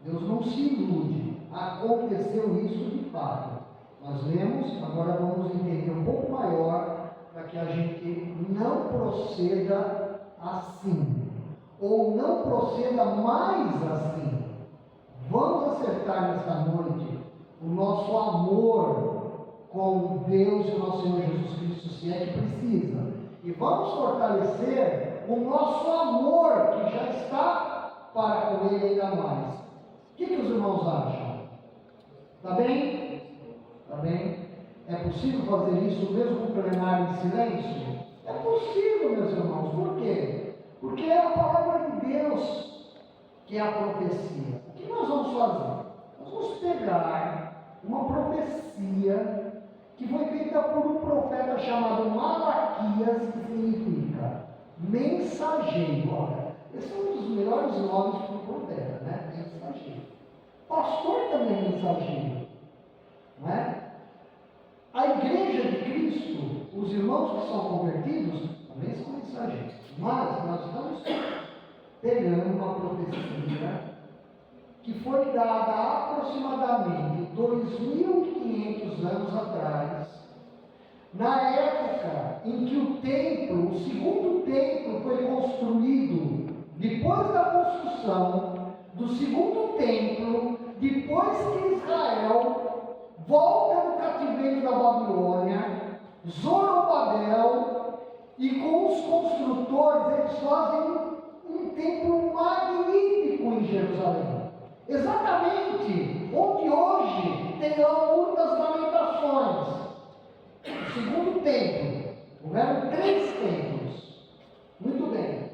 Deus não se ilude. Aconteceu isso de fato. Nós lemos, agora vamos entender um pouco maior, para que a gente não proceda assim, ou não proceda mais assim. Vamos acertar nesta noite o nosso amor com Deus e o nosso Senhor Jesus Cristo, se é que precisa. E vamos fortalecer o nosso amor, que já está para com Ele ainda mais. O que os irmãos acham? Está bem? Está bem? É possível fazer isso mesmo com o plenário em silêncio? É possível, meus irmãos. Por quê? Porque é a palavra de Deus que é a profecia. O que nós vamos fazer? Nós vamos pegar uma profecia que foi feita por um profeta chamado Malaquias, que significa mensageiro. Olha, esse é um dos melhores nomes para o profeta, né? Mensageiro. Pastor também é mensageiro, não é? A igreja de Cristo, os irmãos que são convertidos, também são mensageiros. Mas nós estamos pegando uma profecia que foi dada aproximadamente 2.500 anos atrás, na época em que o templo, o segundo templo, foi construído, depois da construção do segundo templo, depois que Israel volta do cativeiro da Babilônia, Zorobabel, e com os construtores, eles fazem um templo magnífico em Jerusalém. Exatamente onde hoje tem lá o Muro das Lamentações, o segundo templo. Houveram 3 templos. Muito bem.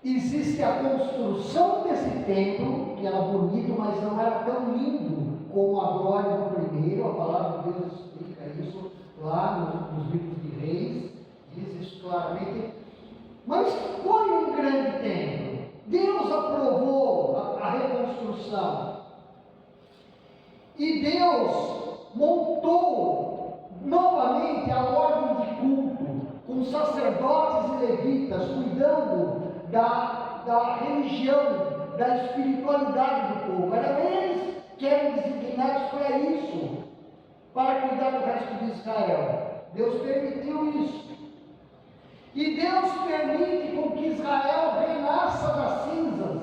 Existe a construção desse templo, que era bonito, mas não era tão lindo como a glória do primeiro. A palavra de Deus explica isso lá nos livros de Reis, diz isso claramente. Mas foi um grande templo. Deus aprovou a reconstrução. E Deus montou novamente a ordem de culto, com sacerdotes e levitas cuidando da religião, da espiritualidade do povo. Eram eles que eram designados para isso, para cuidar do resto de Israel. Deus permitiu isso. E Deus permite com que Israel renasça das cinzas,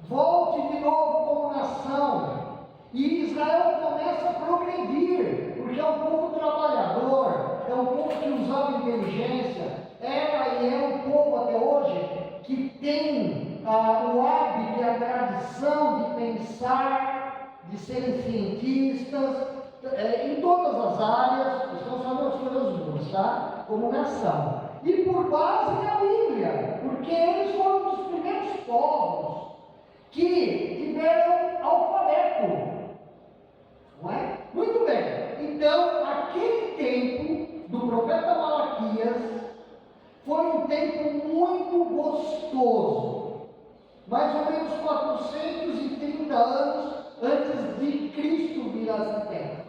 volte de novo como nação, e Israel começa a progredir, porque é um povo trabalhador, é um povo que usava inteligência, era e é um povo até hoje que tem o hábito e a tradição de pensar, de serem cientistas, em todas as áreas. Estamos falando das coisas boas, tá? Como nação. E por base da Bíblia, porque eles foram os primeiros povos que tiveram alfabeto. Não é? Muito bem. Então, aquele tempo do profeta Malaquias foi um tempo muito gostoso. Mais ou menos 430 anos antes de Cristo vir à Terra.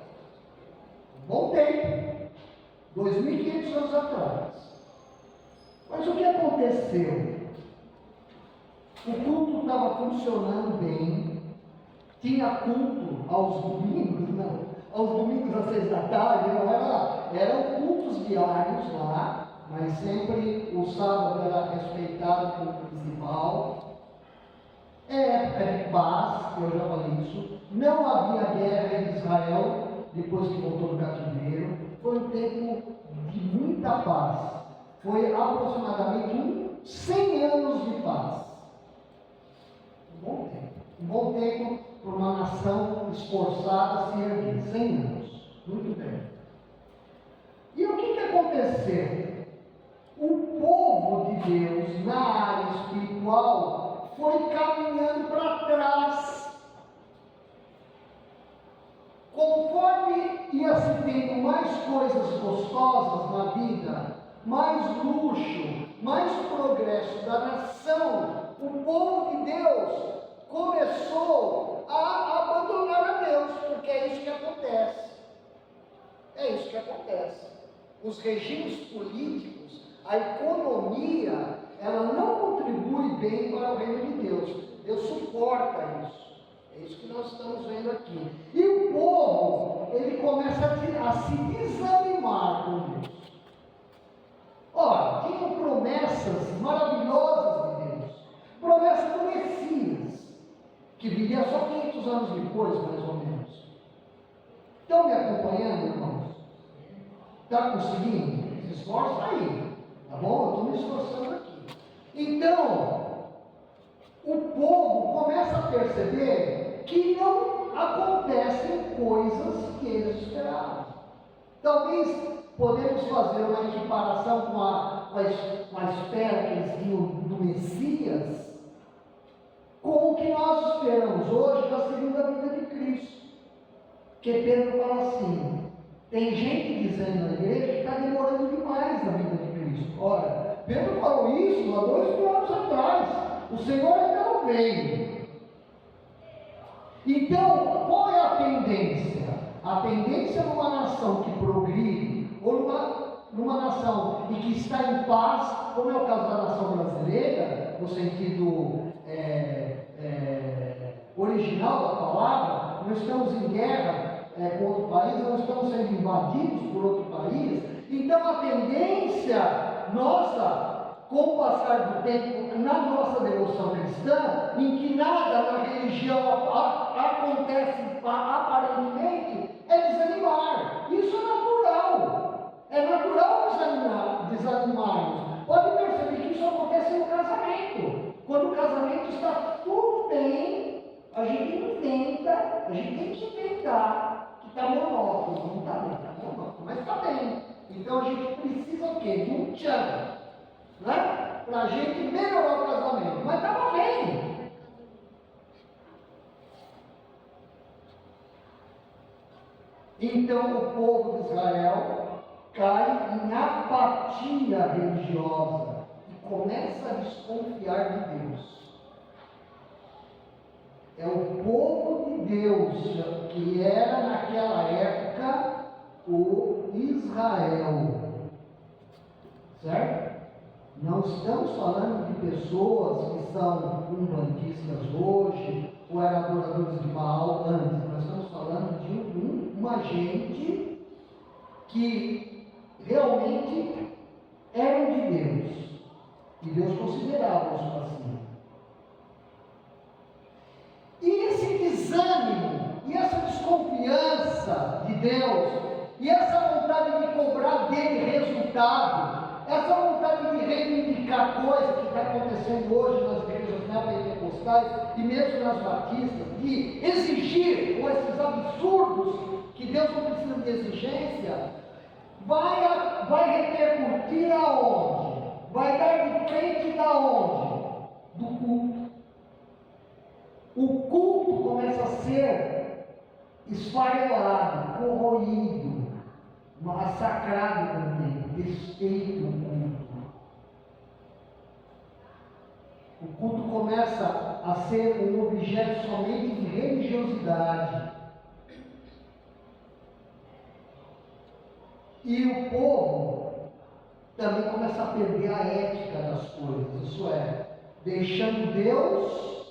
Bom tempo. 2.500 anos atrás. Mas o que aconteceu? O culto estava funcionando bem, tinha culto aos domingos, não, aos domingos às 6 da tarde, não eram cultos diários lá, mas sempre o sábado era respeitado como principal. É época de paz, eu já falei isso, não havia guerra em Israel, depois que voltou do cativeiro, foi um tempo de muita paz. Foi aproximadamente 100 anos de paz. Um bom tempo. Um bom tempo para uma nação esforçada se erguer. 100 anos. Muito bem. E o que aconteceu? O povo de Deus, na área espiritual, foi caminhando para trás. Conforme ia se tendo mais coisas gostosas na vida, mais luxo, mais progresso da nação, o povo de Deus começou a abandonar a Deus, porque é isso que acontece. É isso que acontece. Os regimes políticos, a economia, ela não contribui bem para o reino de Deus. Deus suporta isso. É isso que nós estamos vendo aqui. E o povo, ele começa a se desanimar com Deus. Ora, tinham promessas maravilhosas de Deus. Promessa do Messias, que viria só 500 anos depois, mais ou menos. Estão me acompanhando, irmãos? Está conseguindo? Se esforça aí. Tá bom? Eu estou me esforçando aqui. Então, o povo começa a perceber que não acontecem coisas que eles esperavam. Talvez podemos fazer uma equiparação com a espera que eles tinham do Messias, com o que nós esperamos hoje da segunda vinda de Cristo. Que Pedro fala assim, tem gente dizendo na igreja que está demorando demais a vinda de Cristo. Ora, Pedro falou isso há 2.000 anos atrás. O Senhor ainda não veio. Então, qual é a tendência? A tendência numa nação que progride, ou numa nação e que está em paz, como é o caso da nação brasileira, no sentido original da palavra, não estamos em guerra com outro país, não estamos sendo invadidos por outro país. Então a tendência nossa, com o passar do tempo, na nossa devoção cristã, em que nada na religião acontece aparentemente, é desanimar. Isso é natural. É natural desanimarmos. Pode perceber que isso acontece no casamento. Quando o casamento está tudo bem, a gente inventa, a gente tem que inventar que está monótono. Não está bem, está monótono, mas está bem. Então a gente precisa o quê? De um tchan, né? Para a gente melhorar o casamento. Mas estava bem. Então o povo de Israel cai em apatia religiosa e começa a desconfiar de Deus. É o povo de Deus que era naquela época o Israel, certo? Não estamos falando de pessoas que são umbandistas hoje ou eram adoradores de Baal antes. Nós estamos falando de uma gente que realmente eram de Deus e Deus considerava-os assim. E esse desânimo e essa desconfiança de Deus e essa vontade de cobrar dele resultado, essa vontade de reivindicar coisa que está acontecendo hoje nas igrejas neopentecostais e mesmo nas batistas, de exigir com esses absurdos que Deus não precisa de exigência, vai repercutir aonde? Vai dar de frente da onde? Do culto. O culto começa a ser esfarelado, corroído, massacrado com o tempo, desfeito o culto. O culto começa a ser um objeto somente de religiosidade. E o povo também começa a perder a ética das coisas, isso é, deixando Deus,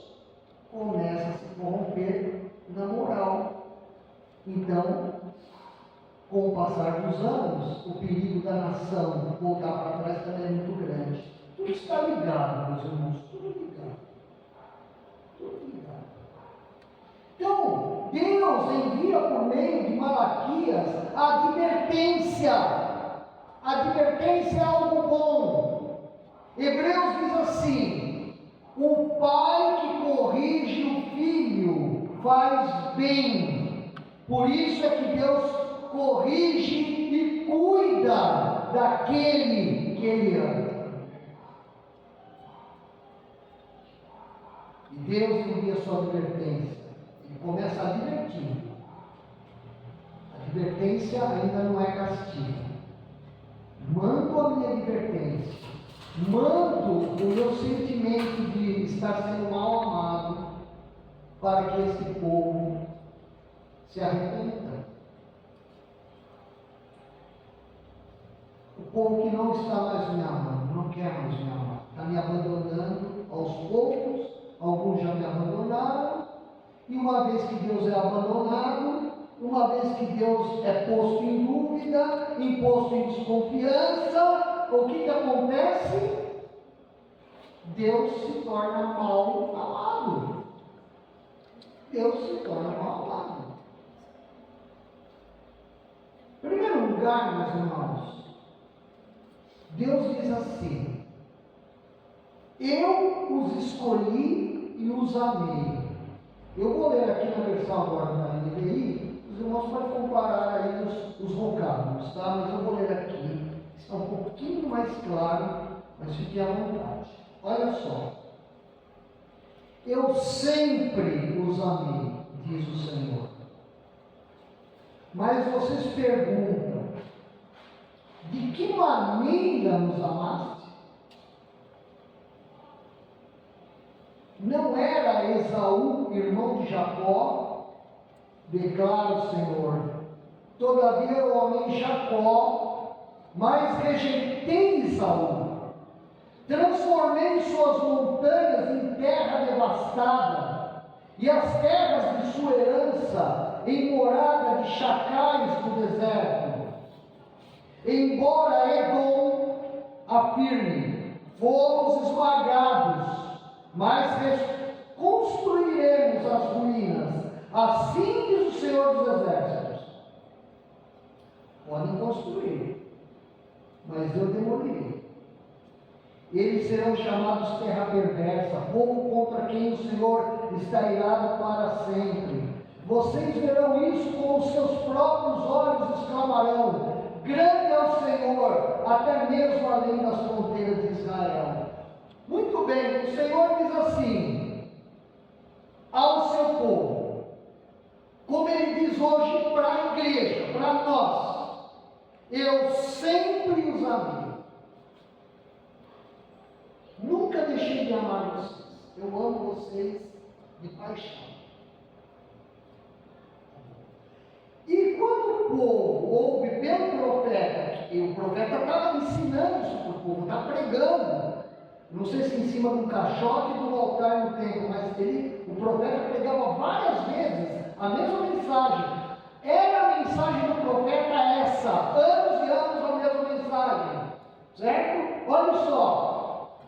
começa a se corromper na moral. Então, com o passar dos anos, o perigo da nação voltar para trás também é muito grande. Tudo está ligado, meus irmãos, tudo ligado. Tudo ligado. Então, Deus envia por meio de Malaquias a advertência. A advertência é algo bom. Hebreus diz assim: o pai que corrige o filho faz bem. Por isso é que Deus corrige e cuida daquele que ele ama. E Deus envia sua advertência. Ele começa a advertir. A advertência ainda não é castigo. Mando a minha advertência. Mando o meu sentimento de estar sendo mal amado para que esse povo se arrependa. O povo que não está mais me amando, não quer mais me amar, está me abandonando aos poucos, alguns já me abandonaram, e uma vez que Deus é abandonado, uma vez que Deus é posto em dúvida, imposto em desconfiança, o que acontece? Deus se torna mal amado. Deus se torna mal amado. Em primeiro lugar, meus irmãos, Deus diz assim: eu os escolhi e os amei. Eu vou ler aqui na versão agora da NVI, os irmãos podem comparar aí os vocábulos, tá? Mas eu vou ler aqui, está um pouquinho mais claro, mas fiquem à vontade. Olha só. Eu sempre os amei, diz o Senhor. Mas vocês perguntam: de que maneira nos amaste? Não era Esaú, irmão de Jacó? Declara o Senhor. Todavia eu amei Jacó, mas rejeitei Esaú. Transformei suas montanhas em terra devastada e as terras de sua herança em morada de chacais do deserto. Embora Edom afirme, fomos esmagados, mas reconstruiremos as ruínas, assim diz o Senhor dos Exércitos. Podem construir, mas eu demolirei. Eles serão chamados terra perversa, povo contra quem o Senhor está irado para sempre. Vocês verão isso com os seus próprios olhos, exclamarão: grande é o Senhor, até mesmo além das fronteiras de Israel. Muito bem, o Senhor diz assim ao seu povo, como Ele diz hoje para a igreja, para nós: eu sempre os amei. Nunca deixei de amar vocês. Eu amo vocês de paixão. E quando o povo ouve pelo profeta, e o profeta estava ensinando isso para o povo, está pregando, não sei se em cima de um caixote do altar no templo, mas o profeta pregava várias vezes a mesma mensagem. Era a mensagem do profeta essa, anos e anos a mesma mensagem, certo? Olha só.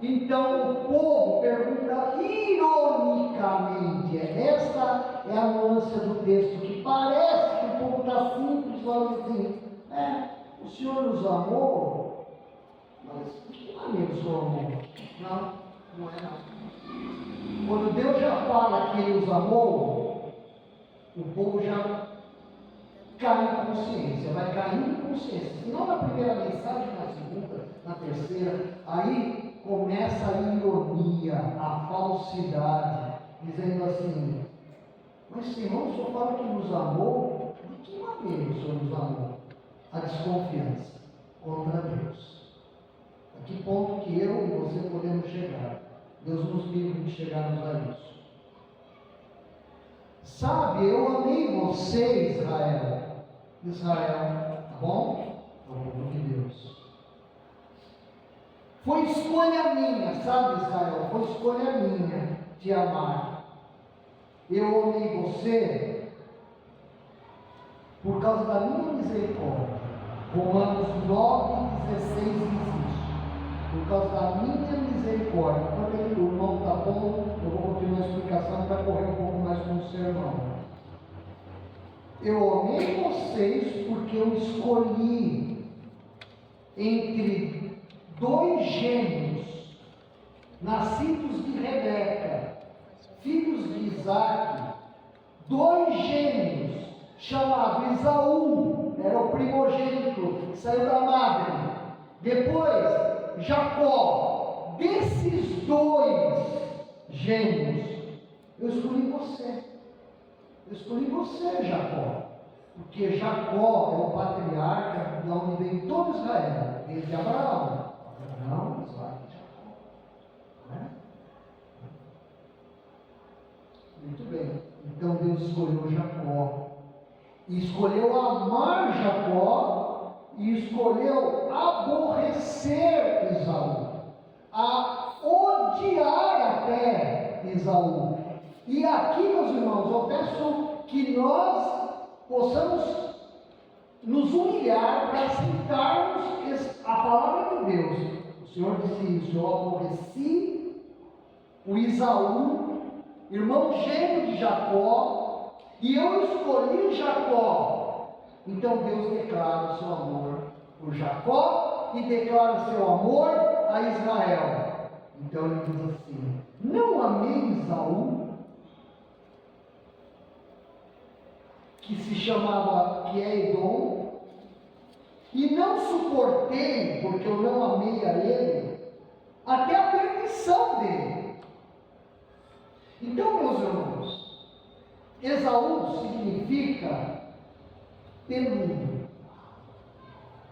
Então o povo pergunta ironicamente, essa é a nuance do texto, que parece que o povo está simples, falando assim: o Senhor nos amou, mas de que maneira o Senhor amou? Não é não. Quando Deus já fala que Ele os amou, o povo já cai em consciência, vai caindo em consciência. Se não na primeira mensagem, na segunda, na terceira, aí começa a ironia, a falsidade, dizendo assim: mas Senhor, o Senhor fala que nos amou, de que maneira o Senhor nos amou? A desconfiança contra Deus. A que ponto que eu e você podemos chegar? Deus nos livre de chegarmos a isso. Sabe, eu amei você, Israel. Israel, tá bom? É o povo de Deus. Foi escolha minha, sabe, Israel? Foi escolha minha te amar. Eu amei você por causa da minha misericórdia. Romanos 9:16 diz isso. Por causa da minha misericórdia. Quando o irmão está bom, eu vou continuar a explicação para correr um pouco mais com o sermão. Eu amei vocês porque eu escolhi entre 2 gêmeos, nascidos de Rebeca, filhos de Isaac, 2 gêmeos, chamados Esaú, era o primogênito, saiu da madre. Depois, Jacó. Desses 2 gêmeos, eu escolhi você. Eu escolhi você, Jacó. Porque Jacó é o patriarca de onde veio todo Israel, desde Abraão. Abraão, Isaac e Jacó. Não é? Muito bem. Então Deus escolheu Jacó. E escolheu amar Jacó. E escolheu aborrecer Esaú. A odiar até Esaú. E aqui, meus irmãos, eu peço que nós possamos nos humilhar para aceitarmos a palavra de Deus. O Senhor disse isso: eu aborreci o Esaú, irmão gêmeo de Jacó, e eu escolhi Jacó. Então Deus declara o seu amor por Jacó e declara seu amor a Israel. Então ele diz assim: não amei Esaú, que se chamava, que é Edom, e não suportei, porque eu não amei a ele, até a perdição dele. Então, meus irmãos, Esaú significa peludo,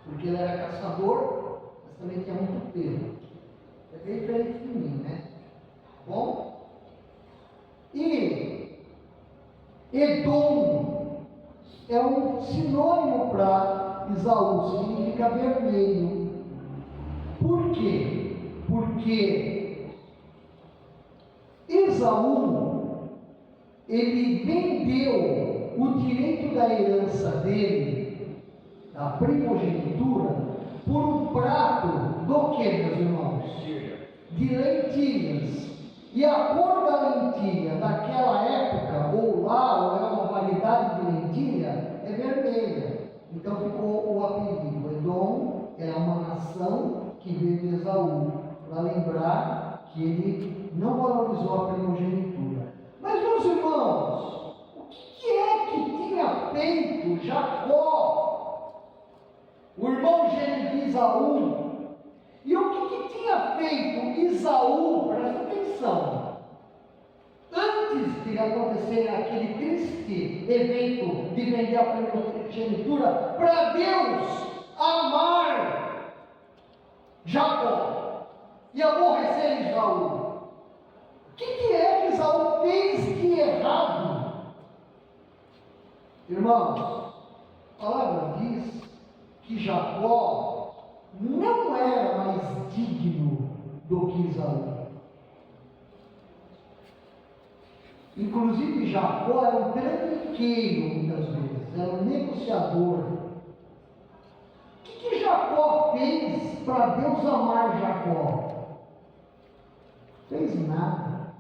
porque ele era caçador, mas também tinha muito pelo. É bem diferente de mim, né? Bom? E Edom é um sinônimo para Esaú, significa vermelho. Por quê? Porque Esaú ele vendeu o direito da herança dele, da primogenitura, por um prato do que, meus irmãos? De lentilhas. E a cor da lentilha daquela época, ou lá, ou é uma variedade de lentilha, é vermelha. Então ficou o apelido. Edom é uma nação que veio de Esaú, para lembrar que ele não valorizou a primogenitura. Mas, meus irmãos, o que é que tinha feito Jacó, o irmão gêmeo de Esaú? E o que tinha feito Esaú, presta atenção, antes de acontecer aquele triste evento de vender a primogenitura, para Deus amar Jacó e aborrecer Esaú? O que é que Esaú fez de errado? Irmãos, a palavra diz que Jacó não era mais digno do que Esaú. Inclusive Jacó era um trambiqueiro muitas vezes, era um negociador. O que Jacó fez para Deus amar Jacó? Fez nada.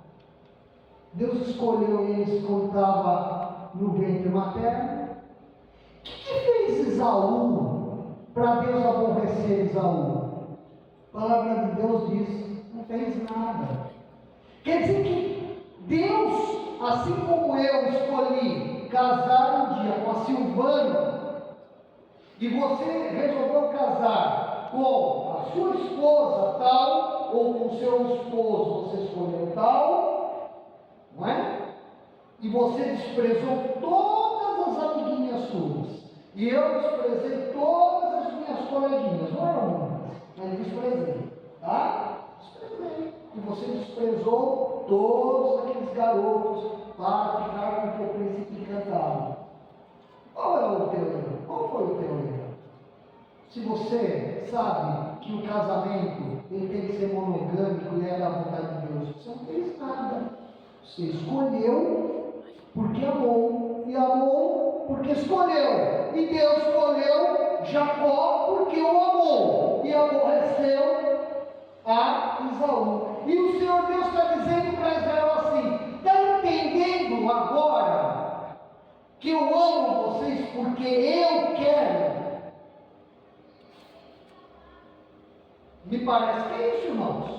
Deus escolheu eles quando estava no ventre materno. O que fez Esaú para Deus aborrecer Esaú? A palavra de Deus diz: não fez nada. Quer dizer que Deus, assim como eu escolhi casar um dia com a Silvana, e você resolveu casar com a sua esposa tal, ou com o seu esposo você escolheu tal, não é? E você desprezou todas as amiguinhas suas, e eu desprezei todas as minhas coleguinhas, não eram muitas, mas desprezei, tá? Desprezei. E você desprezou todos aqueles garotos para ficar com o teu príncipe encantado. Qual é o teu erro? Qual foi o teu erro? Se você sabe que o casamento ele tem que ser monogâmico e é da vontade de Deus, você não fez nada. Você escolheu porque amou, e amou porque escolheu. E Deus escolheu Jacó porque o amou, e aborreceu a Esaú. E o Senhor Deus está dizendo para Israel assim: está entendendo agora que eu amo vocês porque eu quero? Me parece que é isso, irmãos.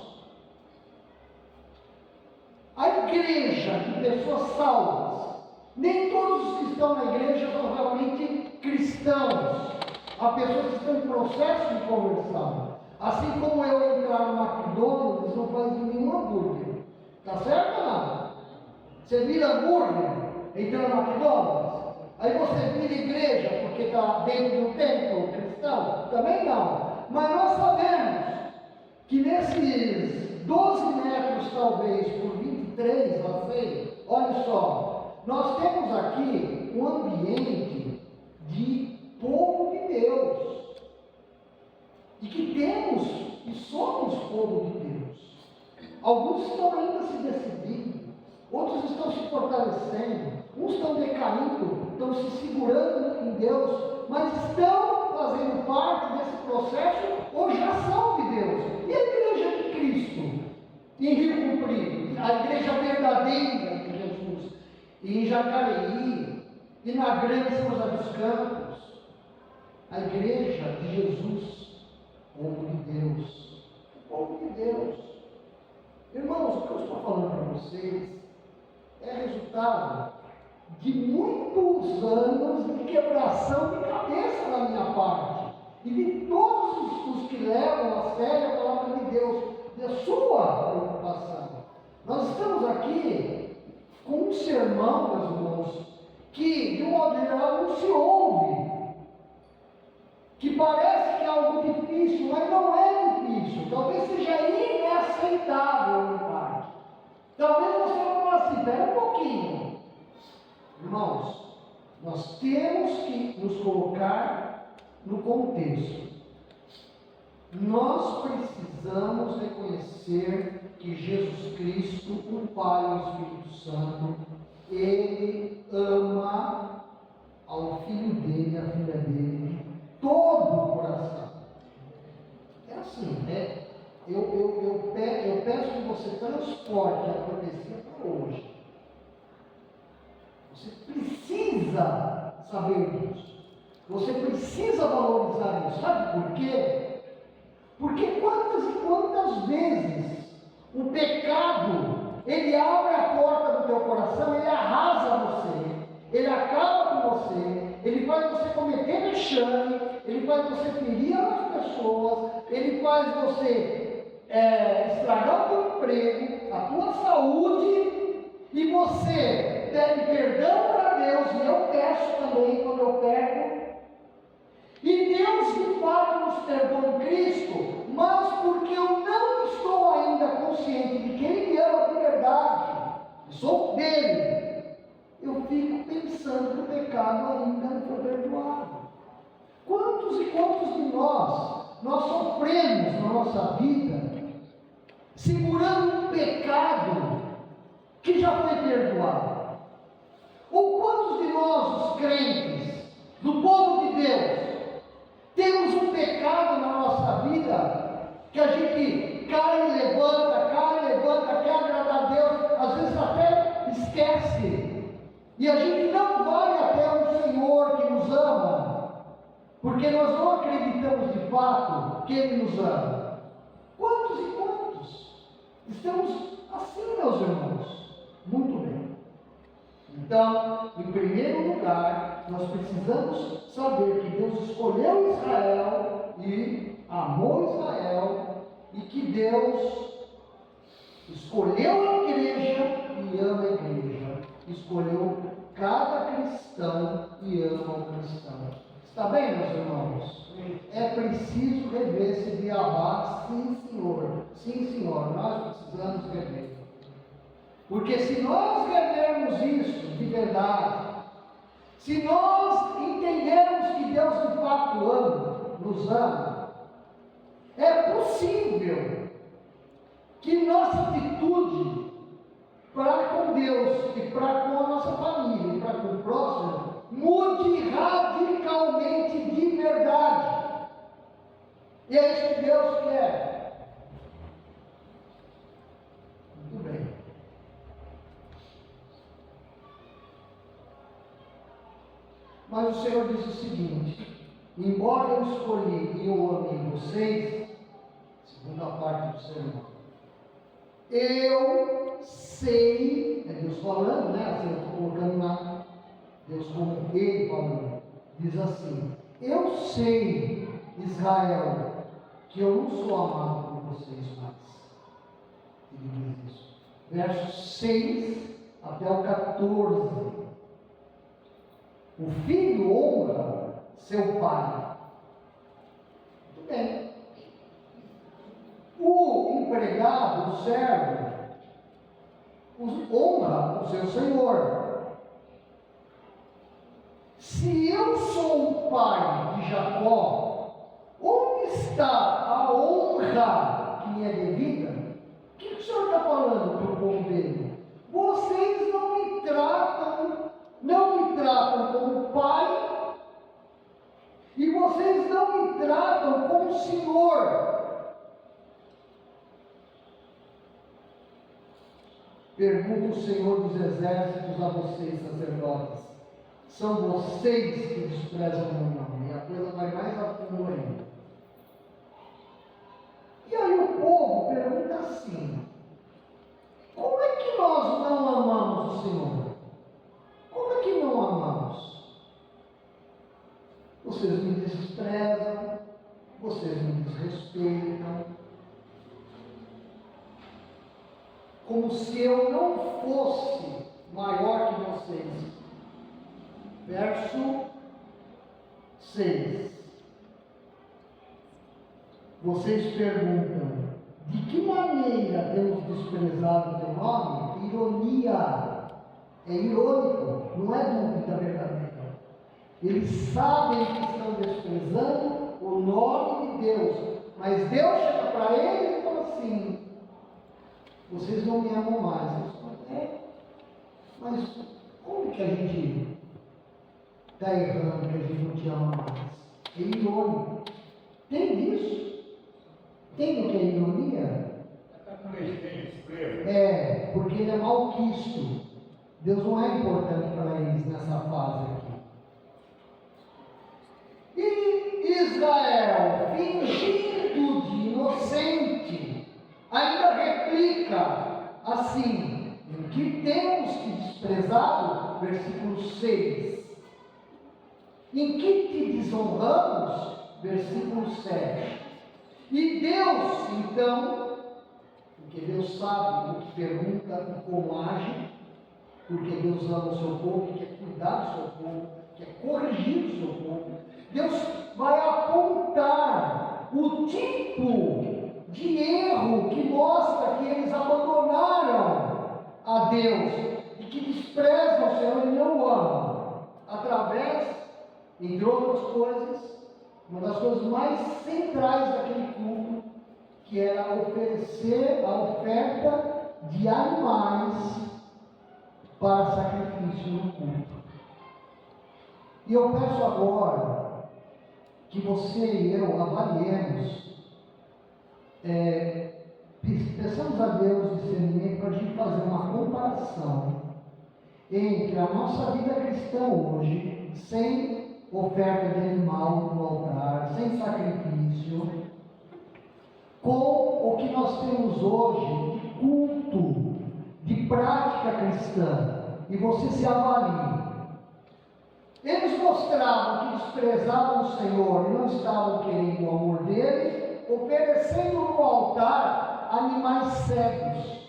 A igreja de pessoas salvas, nem todos os que estão na igreja são realmente cristãos. Há pessoas que estão em processo de conversão. Assim como eu entrar no McDonald's não faz de mim um hambúrguer. Tá certo ou não? Você vira hambúrguer entrando no McDonald's? Aí você vira igreja porque está dentro de um templo cristão? Também não. Mas nós sabemos que nesses 12 metros, talvez, por 23, não sei, olha só, nós temos aqui um ambiente de povo de Deus. E que temos e somos povo de Deus. Alguns estão ainda se decidindo, outros estão se fortalecendo, uns estão decaindo, estão se segurando em Deus, mas estão fazendo parte desse processo ou já são de Deus. E a igreja de Cristo, em Rio Comprido, a igreja verdadeira de Jesus, e em Jacareí, e na Grande São José dos Campos, a igreja de Jesus, povo de Deus, povo de Deus. Irmãos, o que eu estou falando para vocês é resultado de muitos anos de quebração de cabeça da minha parte, e de todos os que levam a sério a palavra de Deus, da sua preocupação. Nós estamos aqui com um sermão, meus irmãos, que de um modo geral não se ouve, que parece que é algo difícil, mas não é difícil. Talvez seja inaceitável em parte. Talvez você não fale assim, espera um pouquinho. Irmãos, nós temos que nos colocar no contexto. Nós precisamos reconhecer que Jesus Cristo, o Pai e o Espírito Santo, Ele ama ao filho dele, à filha dele, de todo o coração. É assim, né? Eu peço que você transporte a profecia para hoje. Você precisa saber disso. Você precisa valorizar isso. Sabe por quê? Porque quantas e quantas vezes o pecado, ele abre a porta do teu coração, ele arrasa você, ele acaba com você, ele faz você cometer vexame, ele faz você ferir as pessoas, ele faz você estragar o teu emprego, a tua saúde, e você pede perdão para Deus, e eu peço também quando eu peco. E Deus de fato nos perdoa em Cristo, mas porque eu não estou ainda consciente de que Ele me ama de verdade, sou dele, eu fico pensando que o pecado ainda não foi perdoado. Quantos e quantos de nós sofremos na nossa vida, segurando um pecado que já foi perdoado? Ou quantos de nós, os crentes, do povo de Deus, temos um pecado na nossa vida, que a gente cai e levanta, quer agradar a Deus, às vezes até esquece, e a gente não vai até o Senhor que nos ama, porque nós não acreditamos de fato que Ele nos ama. Quantos e quantos estamos assim, meus irmãos? Muito bem. Então, em primeiro lugar, nós precisamos saber que Deus escolheu Israel e amou Israel, e que Deus escolheu a igreja e ama a igreja, escolheu cada cristão e ama o cristão. Está bem, meus irmãos? É preciso rever esse beabá, sim, senhor, nós precisamos rever. Porque se nós revermos isso de verdade, se nós entendermos que Deus de fato nos ama, é possível que nossa atitude para com Deus e para com a nossa família e para com o próximo mude radicalmente de verdade. E é isso que Deus quer. Muito bem. Mas o Senhor diz o seguinte: embora eu escolhi e eu amei vocês, segunda parte do sermão, eu sei, é Deus falando, né? Assim, eu estou colocando lá, Deus como Ele falando, diz assim: eu sei, Israel, que eu não sou amado por vocês mais. Ele diz isso. Versos 6 até o 14. O filho honra seu pai. Muito bem. O empregado, o servo, honra o seu senhor. Se eu sou o pai de Jacó, onde está a honra que me é devida? O que o Senhor está falando para o povo dele? Vocês não me tratam como pai, e vocês não me tratam como senhor. Pergunta o Senhor dos Exércitos a vocês, sacerdotes: são vocês que desprezam o meu nome? E a coisa vai mais a fundo ainda. E aí o povo pergunta assim: como é que nós não amamos o Senhor? Como é que não amamos? Vocês me desprezam, vocês me desrespeitam, como se eu não fosse maior que vocês. Verso 6. Vocês perguntam: de que maneira temos desprezado o teu nome? Ironia. É irônico, não é dúvida verdadeira. Eles sabem que estão desprezando o nome de Deus, mas Deus chega para eles e fala assim: vocês não me amam mais. Eles falam: mas Como que a gente está errando, que a gente não te ama mais? É irônico. Tem isso? Tem o que é ironia? É, porque ele é malquisto. Deus não é importante para eles nessa fase aqui. E Israel, fingindo de inocente, ainda replica assim: em que temos que desprezá-lo? Versículo 6. Em que te desonramos? Versículo 7. E Deus, então, porque Deus sabe o que pergunta e como age, porque Deus ama o seu povo, quer cuidar do seu povo, quer corrigir o seu povo. Deus vai apontar o tipo de erro que mostra que eles abandonaram a Deus e que desprezam o Senhor e não o amam, através, entre outras coisas, uma das coisas mais centrais daquele culto, que era oferecer a oferta de animais para sacrifício no culto. E eu peço agora que você e eu avaliemos, peçamos a Deus discernimento para a gente fazer uma comparação entre a nossa vida cristã hoje, sem oferta de animal no altar, sem sacrifício, com o que nós temos hoje de culto, de prática cristã, e você se avalie. Eles mostravam que desprezavam o Senhor e não estavam querendo o amor dele, oferecendo no altar animais cegos.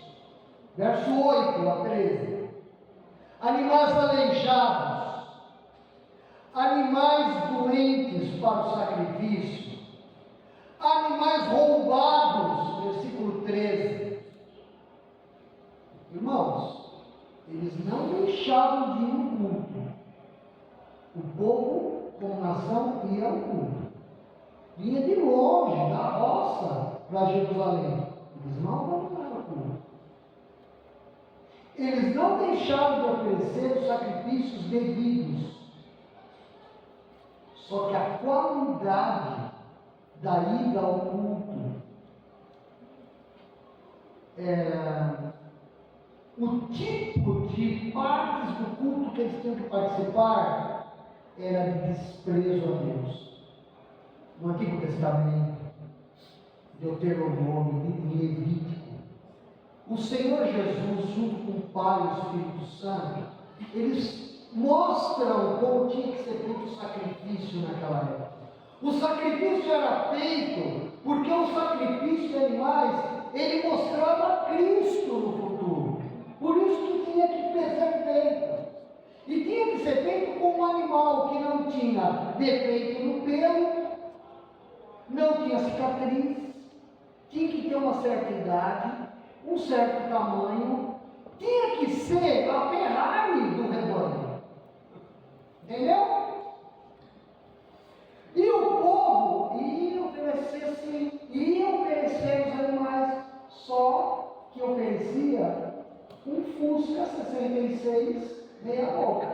Verso 8 a 13. Animais aleijados, animais doentes para o sacrifício, animais roubados. Versículo 13. Irmãos, eles não deixavam de ir no culto. O povo, como nação, ia ao culto. Vinha de longe, da roça, para Jerusalém. Eles não abandonaram o culto. Eles não deixaram de oferecer os sacrifícios devidos. Só que a qualidade da ida ao culto era o tipo de partes do culto que eles tinham que participar era de desprezo a Deus. No Antigo Testamento, Deuteronômio, em Levítico, o Senhor Jesus, junto com o Pai e o Espírito Santo, eles mostram como tinha que ser feito o sacrifício naquela época. O sacrifício era feito porque o sacrifício de animais, ele mostrava Cristo no futuro. Por isso que tinha que ser feito. E tinha que ser feito com um animal que não tinha defeito no pelo, não tinha cicatriz, tinha que ter uma certa idade, um certo tamanho, tinha que ser a Ferrari do rebanho. Entendeu? E o povo ia oferecer os animais, só que oferecia um Fusca 66 meia boca.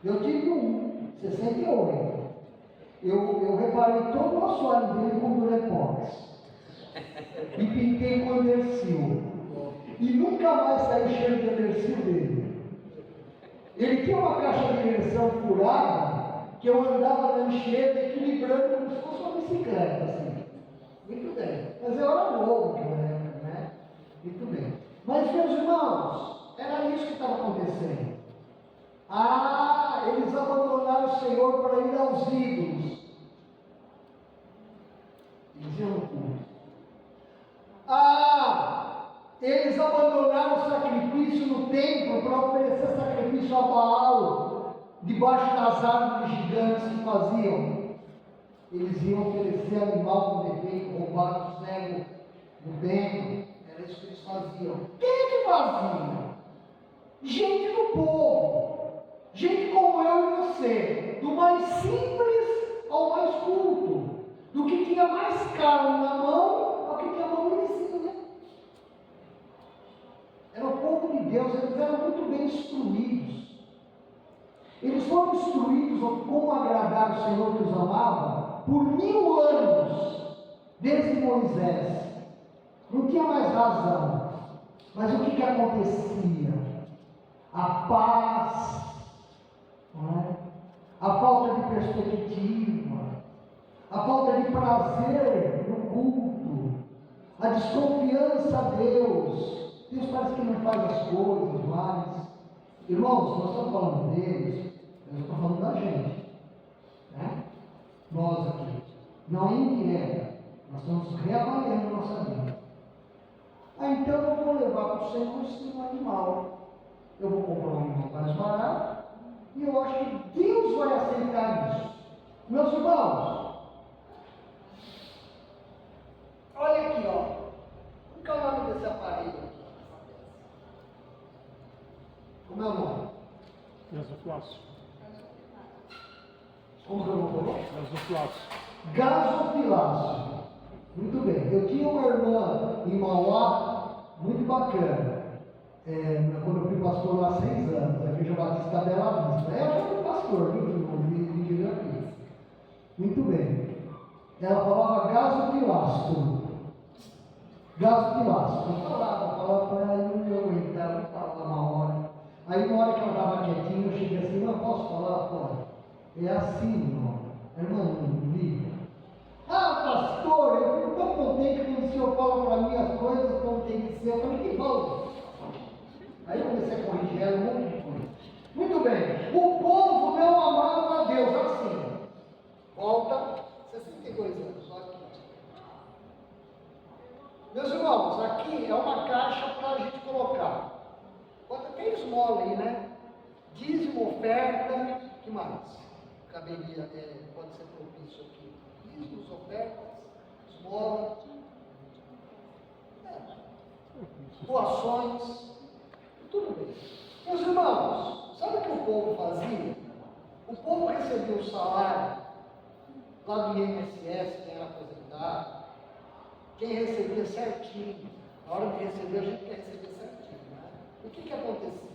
Eu tive um 68. Eu reparei todo o assoalho dele com Durepox e pintei com Andersil, e nunca mais saí cheiro de Andersil dele. Ele tinha uma caixa de direção furada que eu andava na enxerga equilibrando como se fosse uma bicicleta assim. Muito bem, mas eu era novo naquela época, né? Muito bem. Mas, meus irmãos, era isso que estava acontecendo. Eles abandonaram o Senhor para ir aos ídolos. Eles iam no culto. Eles abandonaram o sacrifício no templo para oferecer sacrifício a Baal, debaixo das árvores gigantes que faziam. Eles iam oferecer animal com defeito, roubado, cego, no templo. Era isso que eles faziam. Quem é que fazia? Gente do povo. Gente como eu e você. Do mais simples ao mais culto. Do que tinha mais carne na mão ao que tinha mão lisinha. Era o povo de Deus. Eles foram instruídos a como agradar o Senhor que os amava por 1000 anos, desde Moisés. Não tinha mais razão. Mas o que acontecia? A paz, não é? A falta de perspectiva, a falta de prazer no culto, a desconfiança a Deus. Deus parece que não faz as coisas mais. Irmãos, nós estamos falando deles, eu estou falando da gente, né? Nós aqui, não indireta, nós estamos reavaliando nossa vida. Então eu vou levar para o Senhor um animal. Eu vou comprar um animal mais barato e eu acho que Deus vai aceitar isso. Meus irmãos, olha aqui, ó. Qual que é o nome desse aparelho aqui? Como é o nome? Gasoflácio. Como que eu vou falar? Gasoflácio. Gasofilácio. Muito bem. Eu tinha uma irmã em Mauá, muito bacana. Quando eu fui pastor lá há 6 anos, aqui eu já bati Bela Vista. Eu já fui pastor, viu? Me aqui. Muito bem. Ela falava gasofilácio. Gasofilácio. Eu falava para ela, eu não aguentava, eu falava uma hora. Aí uma hora que ela estava quietinha, eu cheguei assim, não posso falar? Pode. É assim, irmão. A irmã não liga. Ah, pastor, eu fico tão contente quando o senhor fala para mim as coisas como tem que ser. Eu falei, que bom. Aí eu comecei a corrigir ela um monte de coisa. Muito bem. O povo não amava a Deus assim. Volta 62 anos. Só aqui. Meus irmãos, aqui é uma caixa para a gente colocar. Tem esmola aí, né? Dízimo, oferta, que mais? Caberia, pode ser propício aqui. Dízimos, ofertas, esmola, doações, tudo bem. Meus irmãos, sabe o que o povo fazia? O povo recebia o salário lá do INSS, quem era aposentado, quem recebia certinho. Na hora de receber, a gente quer receber certinho, né? O que acontecia?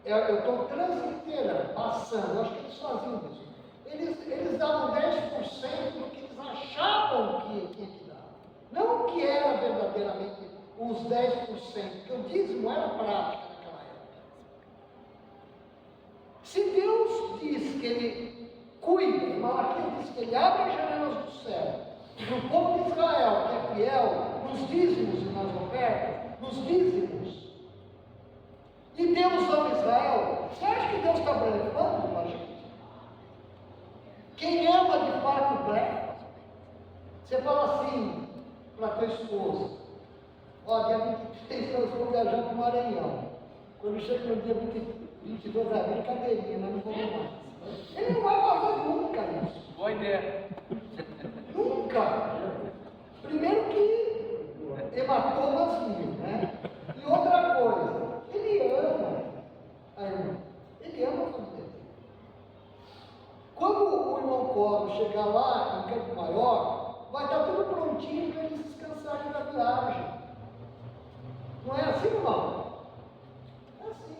Eu estou transliterando, passando, eu acho que eles faziam isso. Eles davam 10% do que eles achavam que tinha que dar. Não que era verdadeiramente os 10%, porque o dízimo era prática naquela época. Se Deus diz que Ele cuida, Malaquias diz que Ele abre as janelas do céu, e o povo de Israel, que é fiel, nos dízimos e nas ofertas, nos dízimos, e Deus ama Israel, você acha que Deus está blefando com a gente? Quem ama de fato blefa. Você fala assim para tua esposa, ó, dia 23 nós vamos viajar para o Maranhão. Quando chega no dia 22, vai vir cadeirinha, nós não vamos mais. Ele não vai fazer nunca isso. Boa ideia. Nunca. Primeiro que hematomas mil, né? E outra coisa, ele ama a irmã. Ele ama a família dele. Quando o irmão Coro chegar lá em Campo Maior, vai estar tudo prontinho para eles descansarem da viagem. Não é assim, irmão? É assim.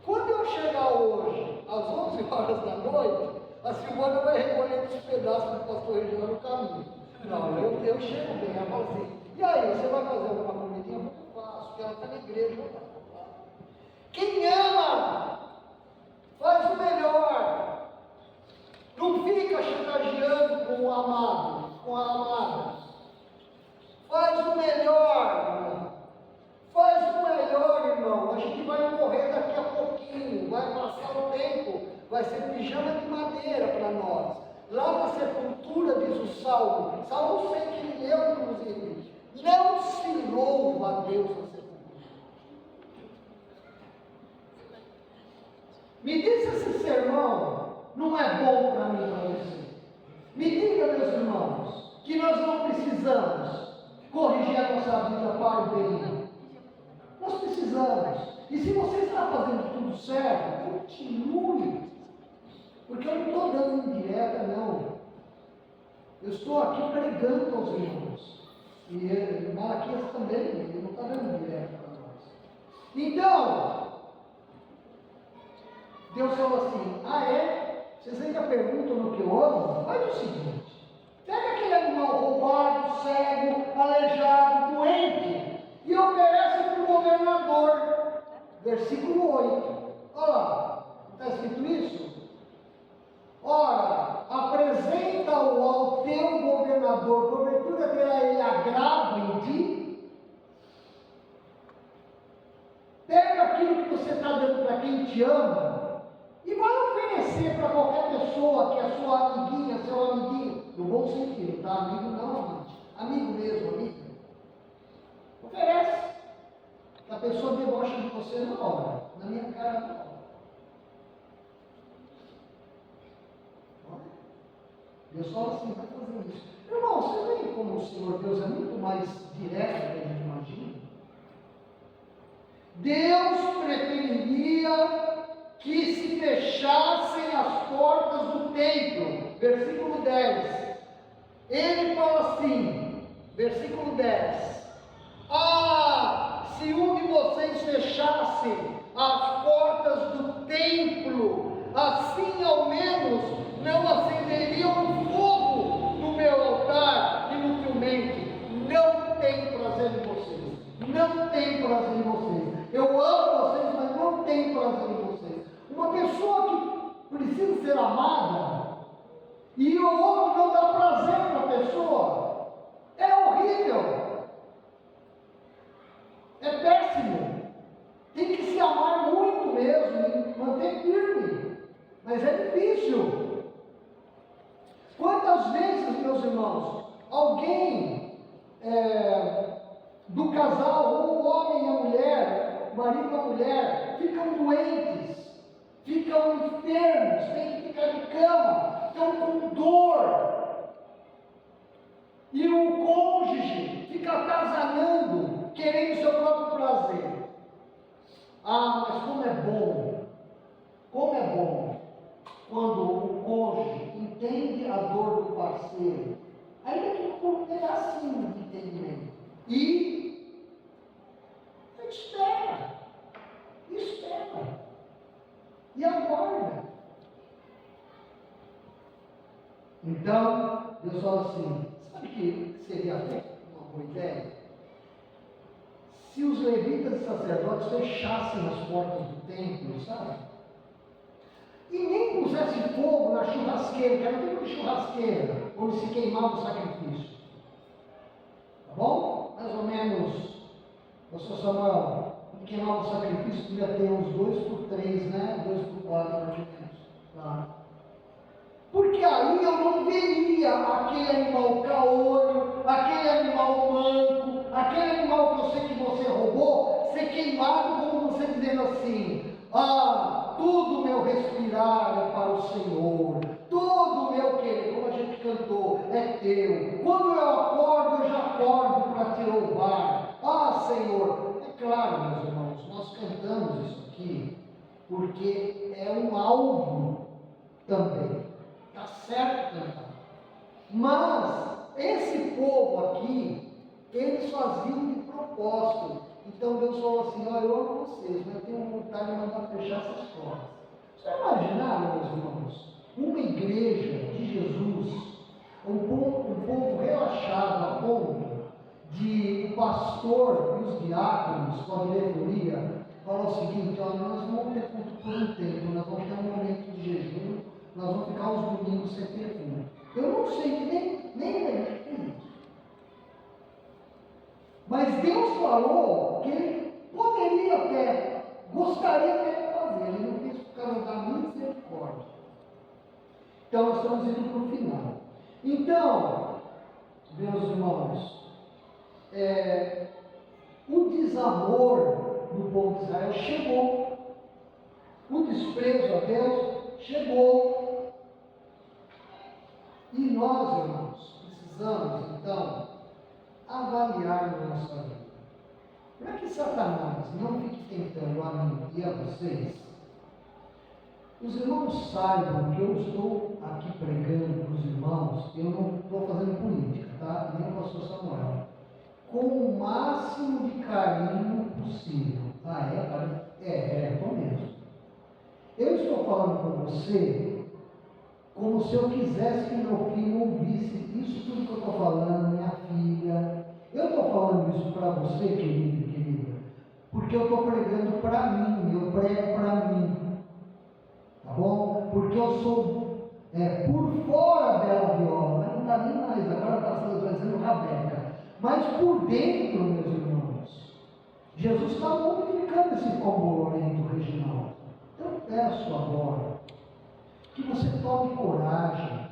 Quando eu chegar hoje, às 11 horas da noite, a Silvana vai recolher os pedaços do pastor Reginaldo no caminho. Não, eu chego bem, ela fala assim, e aí, você vai fazer alguma comidinha? Eu faço, porque ela está na igreja. Quem ama, faz o melhor. Não fica chantageando com o amado, com a amada. Faz o melhor, irmão. Faz o melhor, irmão. A gente vai morrer daqui a pouquinho, vai passar o tempo, vai ser pijama de madeira para nós. Lá na sepultura, diz o Salmo 100 que ele leu, inclusive, não se louva a Deus na sepultura. Me diz esse sermão não é bom para mim e para você. Me diga, meus irmãos, que nós não precisamos corrigir a nossa vida para o bem. Nós precisamos. E se você está fazendo tudo certo, continue. Porque eu não estou dando indireta, não. Eu estou aqui pregando aos irmãos. E Malaquias também, ele não está dando indireta para nós. Então, Deus falou assim: ah é? Vocês ainda perguntam no que eu amo? Faz o seguinte: pega aquele animal roubado, cego, aleijado, doente, e oferece para o governador. Versículo 8. Olha lá, está escrito isso? Ora, apresenta-o ao teu governador, porventura terá ele agrado em ti. Pega aquilo que você está dando para quem te ama e vai oferecer para qualquer pessoa que é sua amiguinha, seu amiguinho, no bom sentido, tá? Amigo não, amante. Amigo mesmo, amigo. Oferece. A pessoa debocha de você na hora, na minha cara na hora. Deus fala assim: vai fazer isso. Irmão, você vê como o Senhor Deus é muito mais direto do que a gente imagina? Deus preferiria que se fechassem as portas do templo. Versículo 10. Ele fala assim, versículo 10: ah, se um de vocês fechasse as portas do templo, assim ao menos não acenderiam o fogo no meu altar, inutilmente. Não tenho prazer em vocês, não tenho prazer em vocês. Eu amo vocês, mas não tenho prazer em vocês. Uma pessoa que precisa ser amada e o outro não dá prazer para a pessoa, é horrível, é péssimo. Tem que se amar muito mesmo e manter firme, mas é difícil. Quantas vezes, meus irmãos, alguém do casal, ou o homem e a mulher, o marido e a mulher, ficam doentes, ficam enfermos, têm que ficar de cama, estão com dor, e o cônjuge fica atazanando, querendo seu próprio prazer. Ah, mas como é bom quando o cônjuge entende a dor do parceiro, ainda que por um pedacinho de entendimento, e espera, e aguarda. Então, Deus fala assim: sabe que seria uma boa ideia? Se os levitas e sacerdotes fechassem as portas do templo, sabe? E nem pusesse fogo na churrasqueira, que era um tipo de churrasqueira, onde se queimava o sacrifício. Tá bom? Mais ou menos, pastor Samuel, onde queimava o sacrifício, devia ter uns 2x3, né? 2x4, mais ou menos. Tá? Porque aí eu não veria aquele animal caolho, aquele animal manco, aquele animal que eu sei que você roubou, ser queimado, como você dizendo assim: ah, tudo meu respirar é para o Senhor, todo meu querer, como a gente cantou, é teu. Quando eu acordo, eu já acordo para te louvar. Ah, Senhor. É claro, meus irmãos, nós cantamos isso aqui porque é um alvo também. Está certo cantar. Mas esse povo aqui, eles faziam de propósito. Então Deus falou assim: olha, eu amo vocês, mas eu tenho vontade de mandar fechar essas portas. Vocês imaginaram, meus irmãos, uma igreja de Jesus, um povo relaxado a ponto de o pastor e os diáconos, com a diretoria, falar o seguinte: olha, nós vamos ter culto por um tempo, nós vamos ter um momento de jejum, nós vamos ficar os domingos sem ter culto. Eu não sei que nem isso. Mas Deus falou que ele poderia até, gostaria até de fazer, ele não fez por causa da misericórdia. Então nós estamos indo para o final. Então, meus irmãos, o desamor do povo de Israel chegou, o desprezo a Deus chegou, e nós, irmãos, precisamos então avaliar a nossa vida, para que Satanás não fique tentando a mim e a vocês. Os irmãos saibam que eu estou aqui pregando para os irmãos, eu não estou fazendo política, tá? Nem o pastor Samuel, com o máximo de carinho possível. Ah, é? Estou mesmo. Eu estou falando com você como se eu quisesse que meu filho ouvisse isso tudo que eu estou falando, minha filha. Eu estou falando isso para você, querido e querida, porque eu estou pregando para mim, eu prego para mim, tá bom? Porque eu sou por fora Bela Viola, mas não está nem mais, agora está fazendo Rabeca, mas por dentro, meus irmãos, Jesus está modificando esse comportamento regional. Então eu peço agora que você tome coragem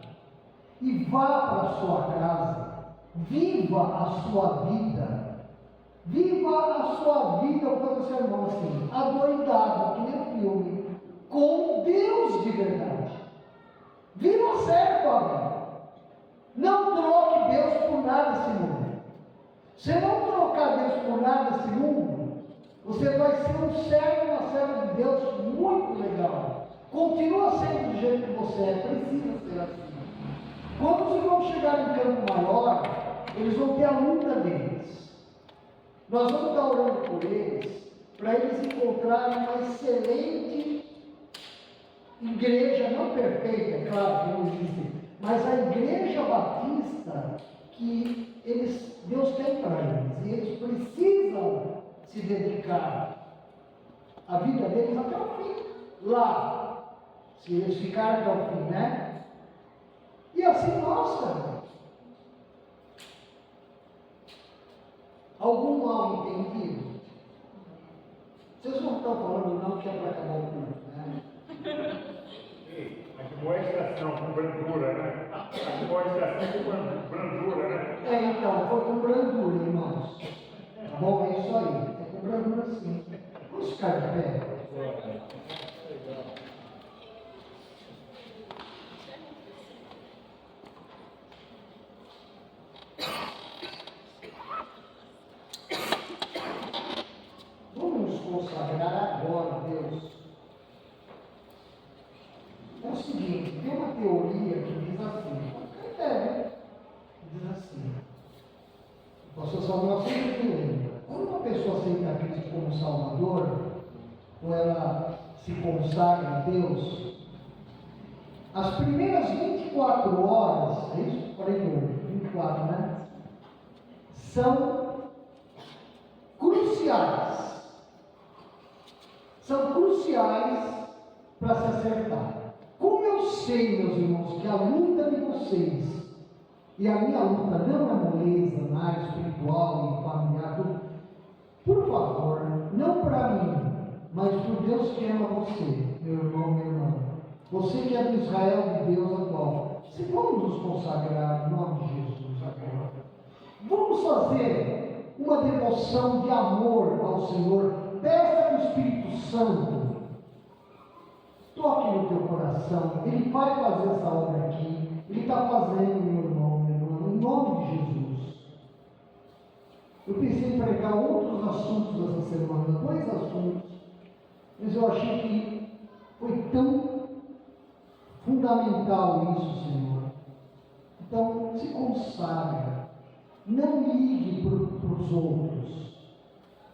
e vá para a sua casa, viva a sua vida, eu vou fazer sermão assim, adoidado, que nem um filme, com Deus de verdade. Viva certo a vida. Não troque Deus por nada nesse mundo. Se não trocar Deus por nada nesse mundo, você vai ser um servo, uma serva de Deus muito legal. Continua sendo do jeito que você é, precisa ser assim. Quando os irmãos chegarem em Campo Maior, eles vão ter a luta deles. Nós vamos estar orando por eles, para eles encontrarem uma excelente igreja, não perfeita, é claro que não existe, mas a igreja batista que Deus tem para eles, e eles precisam se dedicar a vida deles até o fim, lá, se eles ficarem até o fim, né? E assim nós também. Algum mal entendido? Vocês não estão falando não que é para acabar o culto, né? A demonstração com brandura, né? A demonstração com brandura, né? Então, foi com brandura, irmãos. Tá bom? É isso aí. É com brandura sim. Vamos ficar de pé. Vamos nos consagrar agora, Deus. É o seguinte, tem uma teoria que diz assim, diz assim, o pastor Samuel sempre me lembra, quando uma pessoa aceita Cristo como Salvador, ou ela se consagra a Deus, as primeiras 24 horas, é isso? 48, 24, né? São cruciais. São cruciais para se acertar. Como eu sei, meus irmãos, que a luta de vocês e a minha luta não é moleza na área espiritual e familiar, por favor, não para mim, mas por Deus que ama você, meu irmão, minha irmã. Você que é do Israel de Deus atual. Se vamos nos consagrar em nome de Jesus agora. Vamos fazer uma devoção de amor ao Senhor. Peça que o Espírito Santo toque no teu coração. Ele vai fazer essa obra aqui. Ele está fazendo, meu irmão, minha irmã, em nome de Jesus. Eu pensei em pregar outros assuntos essa semana, 2 assuntos, mas eu achei que foi tão fundamental isso, Senhor. Então, se consagra. Não ligue para os outros,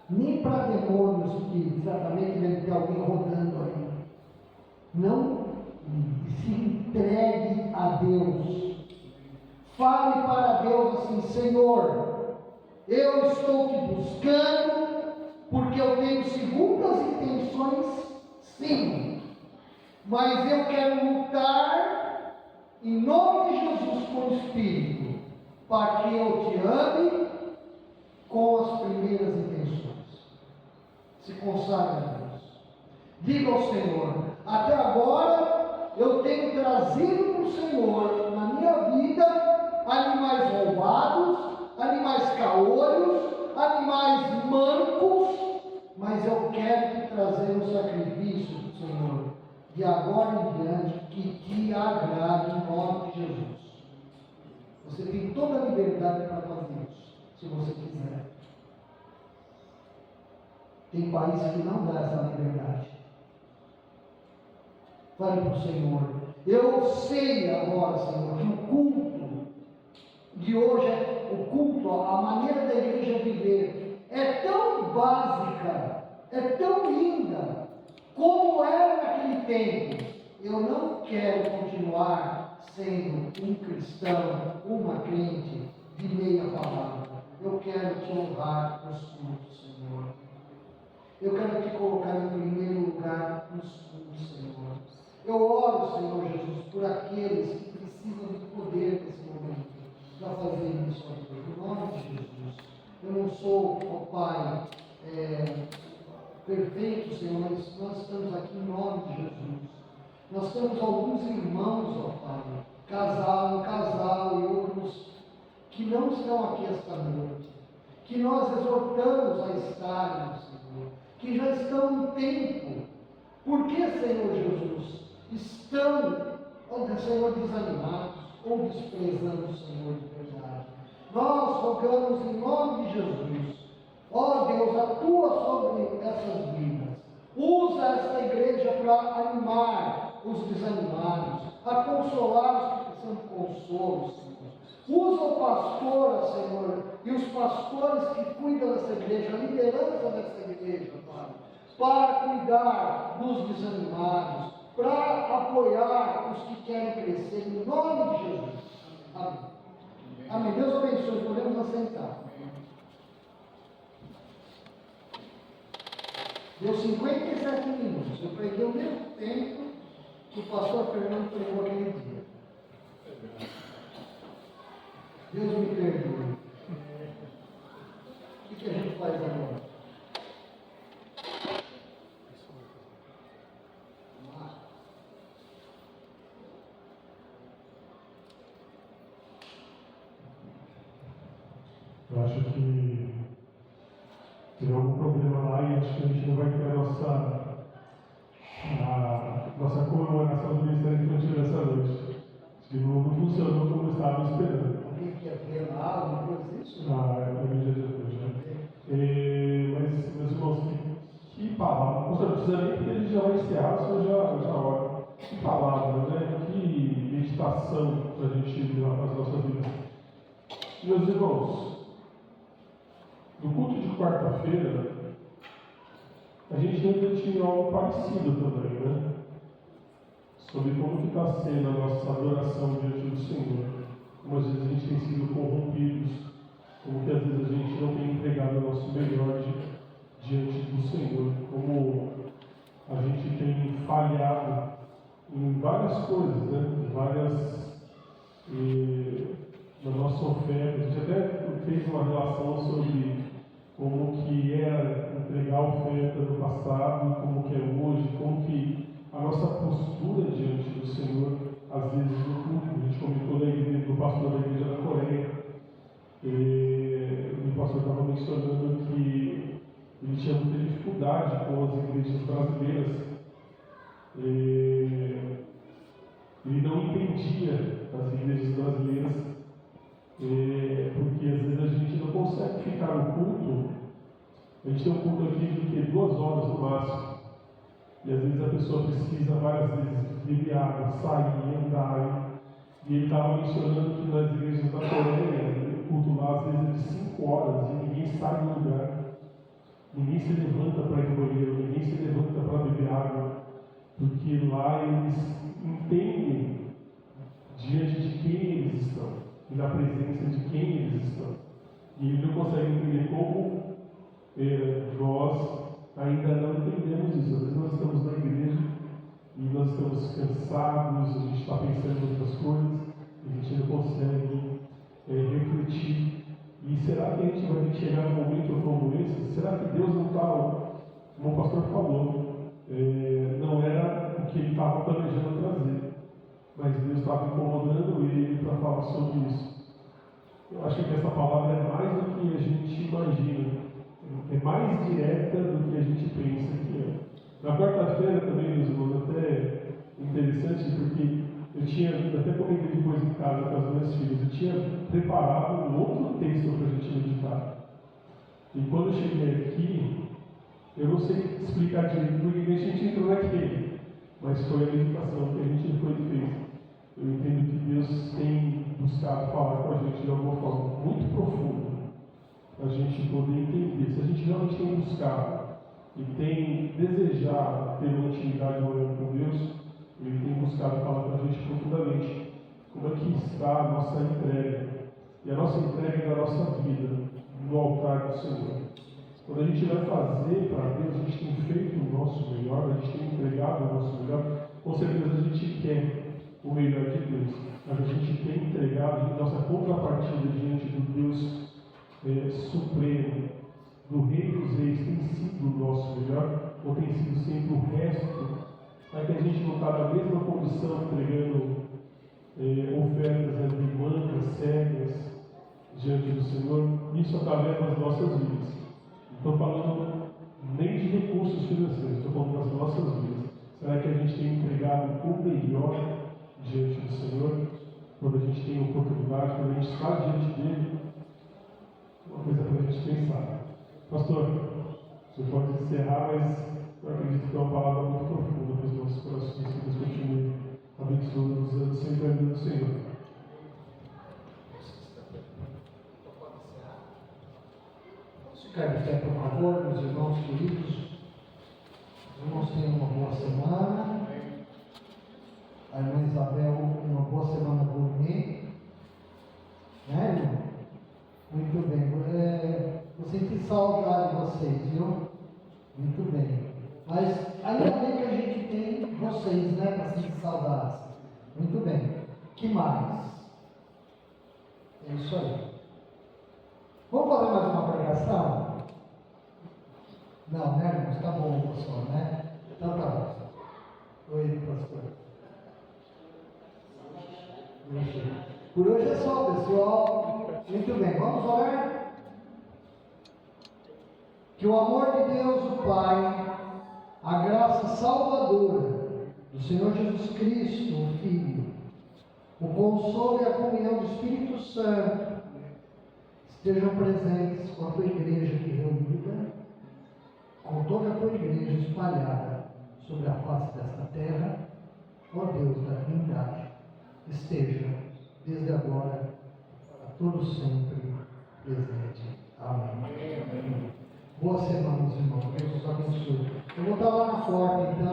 nem para demônios que certamente deve ter alguém rodando aí. Não se entregue a Deus. Fale para Deus assim: Senhor, eu estou te buscando porque eu tenho segundas intenções, sim, mas eu quero lutar em nome de Jesus com o Espírito, para que eu te ame com as primeiras intenções. Se consagre a Deus. Diga ao Senhor: até agora eu tenho trazido para o Senhor na minha vida animais roubados, animais caolhos, animais mancos, mas eu quero te trazer um sacrifício, Senhor, de agora em diante, que te agrade em nome de Jesus. Você tem toda a liberdade para fazer isso, se você quiser. Tem países que não dão essa liberdade. Fale para o Senhor: eu sei agora, Senhor, que o culto de hoje, o culto, a maneira da igreja viver, é tão básica, é tão linda, como era naquele tempo. Eu não quero continuar sendo um cristão, uma crente de meia palavra. Eu quero te honrar nos cultos, Senhor. Eu quero te colocar em primeiro lugar nos cultos, Senhor. Eu oro, Senhor Jesus, por aqueles que precisam de poder nesse momento para fazer isso, ó Deus, em nome de Jesus. Eu não sou, ó Pai, perfeito, Senhor, mas nós estamos aqui em nome de Jesus. Nós temos alguns irmãos, ó Pai, um casal e outros que não estão aqui esta noite, que nós exortamos a estarem, Senhor, que já estão no tempo. Por que, Senhor Jesus, estão, Senhor, desanimados ou desprezando o Senhor de verdade? Nós rogamos em nome de Jesus, ó Deus, atua sobre essas vidas. Usa esta igreja para animar os desanimados, a consolar os que precisam de consolo, Senhor. Usa o pastor, Senhor, e os pastores que cuidam dessa igreja, a liderança dessa igreja, Pai, para cuidar dos desanimados, para apoiar os que querem crescer, em nome de Jesus. Amém. Amém. Deus abençoe. Podemos assentar. Deu 57 minutos. Eu preguei o mesmo tempo que o pastor Fernando pregou aquele dia. Deus me perdoe. O que a gente faz agora? Eu acho que teve algum problema lá e acho que a gente não vai ter a nossa comemoração do Ministério Infantil nessa noite. Acho que não funcionou como estava esperando. Alguém quer ver na aula, depois disso? A igreja de Deus, né? Mas, meus irmãos, que palavra. Não precisa nem porque a gente já vai encerrar, o senhor já ora. Que palavra, né? Que meditação para a gente levar para as nossas vidas. Meus irmãos, no culto de quarta-feira, a gente refletiu algo parecido também, né? Sobre como está sendo a nossa adoração diante do Senhor. Como às vezes a gente tem sido corrompidos, como que às vezes a gente não tem entregado o nosso melhor diante do Senhor, como a gente tem falhado em várias coisas, né? Na nossa oferta. A gente até fez uma relação sobre como que era entregar a oferta no passado, como que é hoje, como que a nossa postura diante do Senhor, às vezes no culto, a gente comentou do pastor da igreja da Coreia, e o pastor estava mencionando que ele tinha muita dificuldade com as igrejas brasileiras, ele não entendia as igrejas brasileiras, porque às vezes a gente não consegue ficar no culto. A gente tem um culto aqui de 2 horas no máximo. E às vezes a pessoa precisa várias vezes beber água, sair, andar. E ele estava mencionando que nas igrejas da Coreia, o culto lá às vezes é de 5 horas e ninguém sai do lugar. Ninguém se levanta para ir no banheiro, ninguém se levanta para beber água. Porque lá eles entendem diante de quem eles estão e na presença de quem eles estão. E ele não consegue entender como nós ainda não entendemos isso. Às vezes nós estamos na igreja e nós estamos cansados, a gente está pensando em outras coisas, e a gente não consegue refletir. E será que a gente vai chegar num momento como esse? Será que Deus não está, como o pastor falou, não era o que ele estava planejando trazer, mas Deus estava incomodando ele para falar sobre isso? Eu acho que essa palavra é mais do que a gente imagina. É mais direta do que a gente pensa que é. Na quarta-feira também, meus irmãos, até interessante, porque eu tinha, até comentei depois em casa com as minhas filhas, eu tinha preparado um outro texto para a gente meditar. E quando eu cheguei aqui, eu não sei explicar direito porque a gente entrou naquele, mas foi a meditação que a gente fez. Eu entendo que Deus tem buscado falar com a gente de alguma forma muito profunda, para a gente poder entender. Se a gente realmente tem buscado e tem desejado ter uma intimidade maior com Deus, ele tem buscado falar com a gente profundamente como é que está a nossa entrega, e a nossa entrega da nossa vida no altar do Senhor. Quando a gente vai fazer para Deus, a gente tem feito o nosso melhor, a gente tem entregado o nosso melhor. Com certeza a gente quer o melhor de Deus, mas a gente tem entregado a nossa contrapartida diante do Deus supremo, do Rei dos Reis, tem sido o nosso melhor, ou tem sido sempre o resto? É que a gente não está na mesma condição entregando ofertas de mancas, cegas, diante do Senhor, isso através das nossas vidas. Não estou falando nem de recursos financeiros, estou falando das nossas vidas. Será que a gente tem entregado o melhor diante do Senhor? Quando a gente tem oportunidade, quando a gente está diante dele, uma coisa para a gente pensar. Pastor, você pode encerrar, mas eu acredito que é uma palavra muito profunda para os nossos corações, que Deus continue abençoando, usando sempre a vida do Senhor. Ficar de pé, por favor, meus irmãos queridos. Os irmãos tenham uma boa semana. A irmã Isabel, uma boa semana por mim. Né, irmão? Muito bem. Eu senti saudade de vocês, viu? Muito bem. Mas ainda bem que a gente tem vocês, né, para sentir saudades. Muito bem. Que mais? É isso aí. Vamos fazer mais uma pregação? Não, né, irmãos? Tá bom, pastor, né? Então tá bom. Oi, pastor. Por hoje é só, pessoal. Muito bem, vamos orar? Que o amor de Deus, o Pai, a graça salvadora do Senhor Jesus Cristo, o Filho, o consolo e a comunhão do Espírito Santo estejam presentes com a tua igreja aqui reunida, com toda a tua igreja espalhada sobre a face desta terra, ó Deus da Trindade, esteja desde agora a todo sempre presente. Amém. Boa semana, meus irmãos. Deus os abençoe. Eu vou estar lá na porta, então.